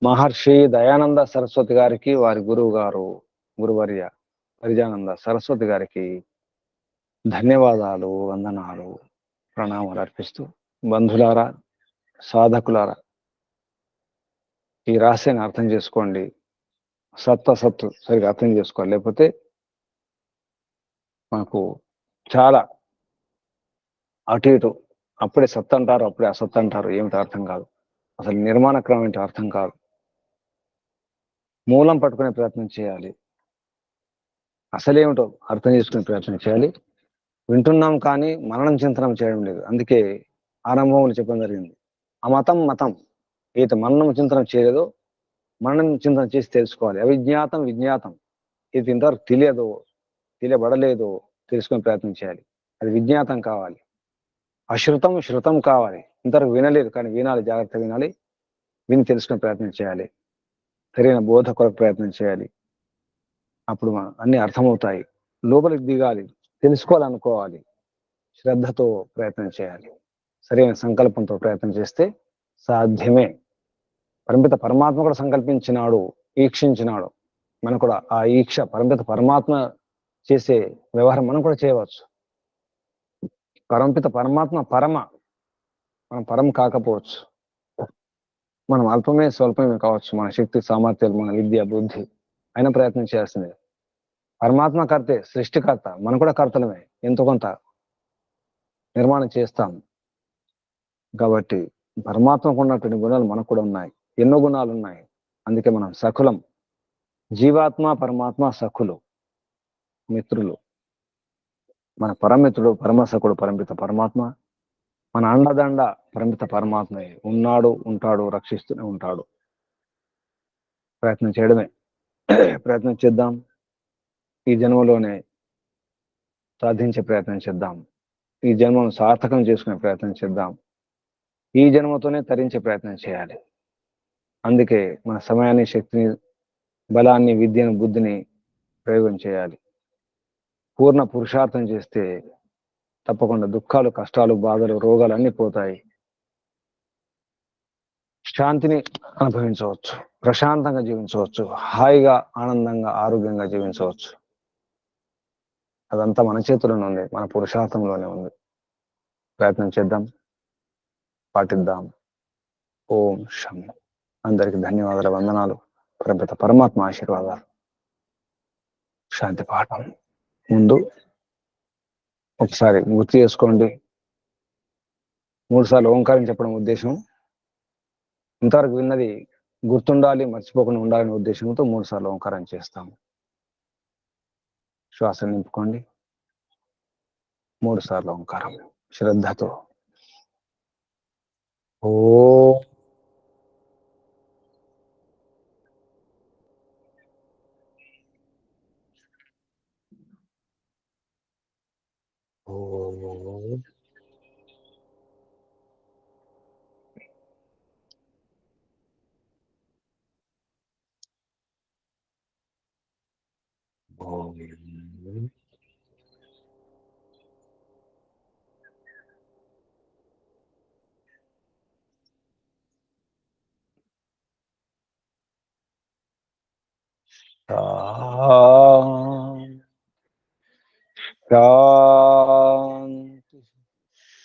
మహర్షి దయానంద సరస్వతి గారికి, వారి గురువు గారు, గురువర్య పరిజానంద సరస్వతి గారికి ధన్యవాదాలు, వందనాలు, ప్రణామాలు అర్పిస్తూ, బంధులారా, సాధకులారా, ఈ రహస్యాన్ని అర్థం చేసుకోండి. సత్తు సరిగా అర్థం చేసుకోవాలి. లేకపోతే మనకు చాలా అటు ఇటు, అప్పుడే సత్తు అంటారు, అప్పుడే అసత్తు అంటారు, ఏమిటో అర్థం కాదు. అసలు నిర్మాణ క్రమం ఏంటో అర్థం కాదు. మూలం పట్టుకునే ప్రయత్నం చేయాలి. అసలేమిటో అర్థం చేసుకునే ప్రయత్నం చేయాలి. వింటున్నాం కానీ మననం చింతనం చేయడం లేదు. అందుకే ఆరంభంలో చెప్పడం జరిగింది, ఆ మతం మతం ఏది మననం చింతనం చేయలేదో మననం చింతన చేసి తెలుసుకోవాలి. అవిజ్ఞాతం విజ్ఞాతం, ఇది ఇంతవరకు తెలియదో, తెలియబడలేదో తెలుసుకునే ప్రయత్నం చేయాలి. అది విజ్ఞాతం కావాలి. అశ్రుతం శృతం కావాలి. ఇంతవరకు వినలేదు కానీ వినాలి, జాగ్రత్తగా వినాలి, విని తెలుసుకునే ప్రయత్నం చేయాలి. సరైన బోధ కొరకు ప్రయత్నం చేయాలి. అప్పుడు అన్ని అర్థమవుతాయి. లోపలికి దిగాలి, తెలుసుకోవాలనుకోవాలి, శ్రద్ధతో ప్రయత్నం చేయాలి, సరైన సంకల్పంతో ప్రయత్నం చేస్తే సాధ్యమే. పరమిత పరమాత్మ కూడా సంకల్పించినాడు, ఈక్షించినాడు. మనం కూడా ఆ ఈక్ష పరమిత పరమాత్మ చేసే వ్యవహారం మనం కూడా చేయవచ్చు. పరమిత పరమాత్మ పరమ, మనం పరం కాకపోవచ్చు, మనం అల్పమే స్వల్పమే కావచ్చు. మన శక్తి సామర్థ్యాలు, మన విద్య బుద్ధి అయినా ప్రయత్నం చేయాల్సిందే. పరమాత్మ కర్తే, సృష్టికర్త, మనం కూడా కర్తలమే, ఎంతో కొంత నిర్మాణం చేస్తాం. కాబట్టి పరమాత్మకు ఉన్నటువంటి గుణాలు మనకు కూడా ఉన్నాయి, ఎన్నో గుణాలు ఉన్నాయి. అందుకే మనం సఖులం. జీవాత్మ పరమాత్మ సఖులు, మిత్రులు. మన పరమిత్రుడు, పరమ సఖుడు పరమిత పరమాత్మ. మన అండదండ పరిమిత పరమాత్మయే ఉన్నాడు, ఉంటాడు, రక్షిస్తూనే ఉంటాడు. ప్రయత్నం చేయడమే. ప్రయత్నం చేద్దాం. ఈ జన్మలోనే సాధించే ప్రయత్నం చేద్దాం. ఈ జన్మను సార్థకం చేసుకునే ప్రయత్నం చేద్దాం. ఈ జన్మతోనే తరించే ప్రయత్నం చేయాలి. అందుకే మన సమయాన్ని, శక్తిని, బలాన్ని, విద్యను, బుద్ధిని ప్రయోగం చేయాలి. పూర్ణ పురుషార్థం చేస్తే తప్పకుండా దుఃఖాలు, కష్టాలు, బాధలు, రోగాలు అన్నీ పోతాయి. శాంతిని అనుభవించవచ్చు, ప్రశాంతంగా జీవించవచ్చు, హాయిగా, ఆనందంగా, ఆరోగ్యంగా జీవించవచ్చు. అదంతా మన చేతుల్లోనే ఉంది, మన పురుషార్థంలోనే ఉంది. ప్రయత్నం చేద్దాం, పాటిద్దాం. ఓం శం. అందరికి ధన్యవాదాలు, వందనాలు. ప్రపంచ పరమాత్మ ఆశీర్వాదాలు. శాంతి పాఠం ముందు ఒకసారి గుర్తు చేసుకోండి. 3 సార్లు ఓంకారం చెప్పడం ఉద్దేశం. ఇంతవరకు విన్నది గుర్తుండాలి, మర్చిపోకుండా ఉండాలనే ఉద్దేశంతో 3 సార్లు ఓంకారం చేస్తాము. శ్వాస నింపుకోండి. 3 సార్లు ఓంకారం శ్రద్ధతో. ఓ శాంతి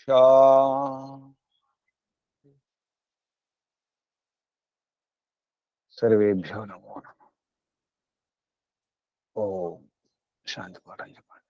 శాంతి. సర్వేభ్యో నమో నమః. ఓం శాంతి పాఠం చెప్పండి.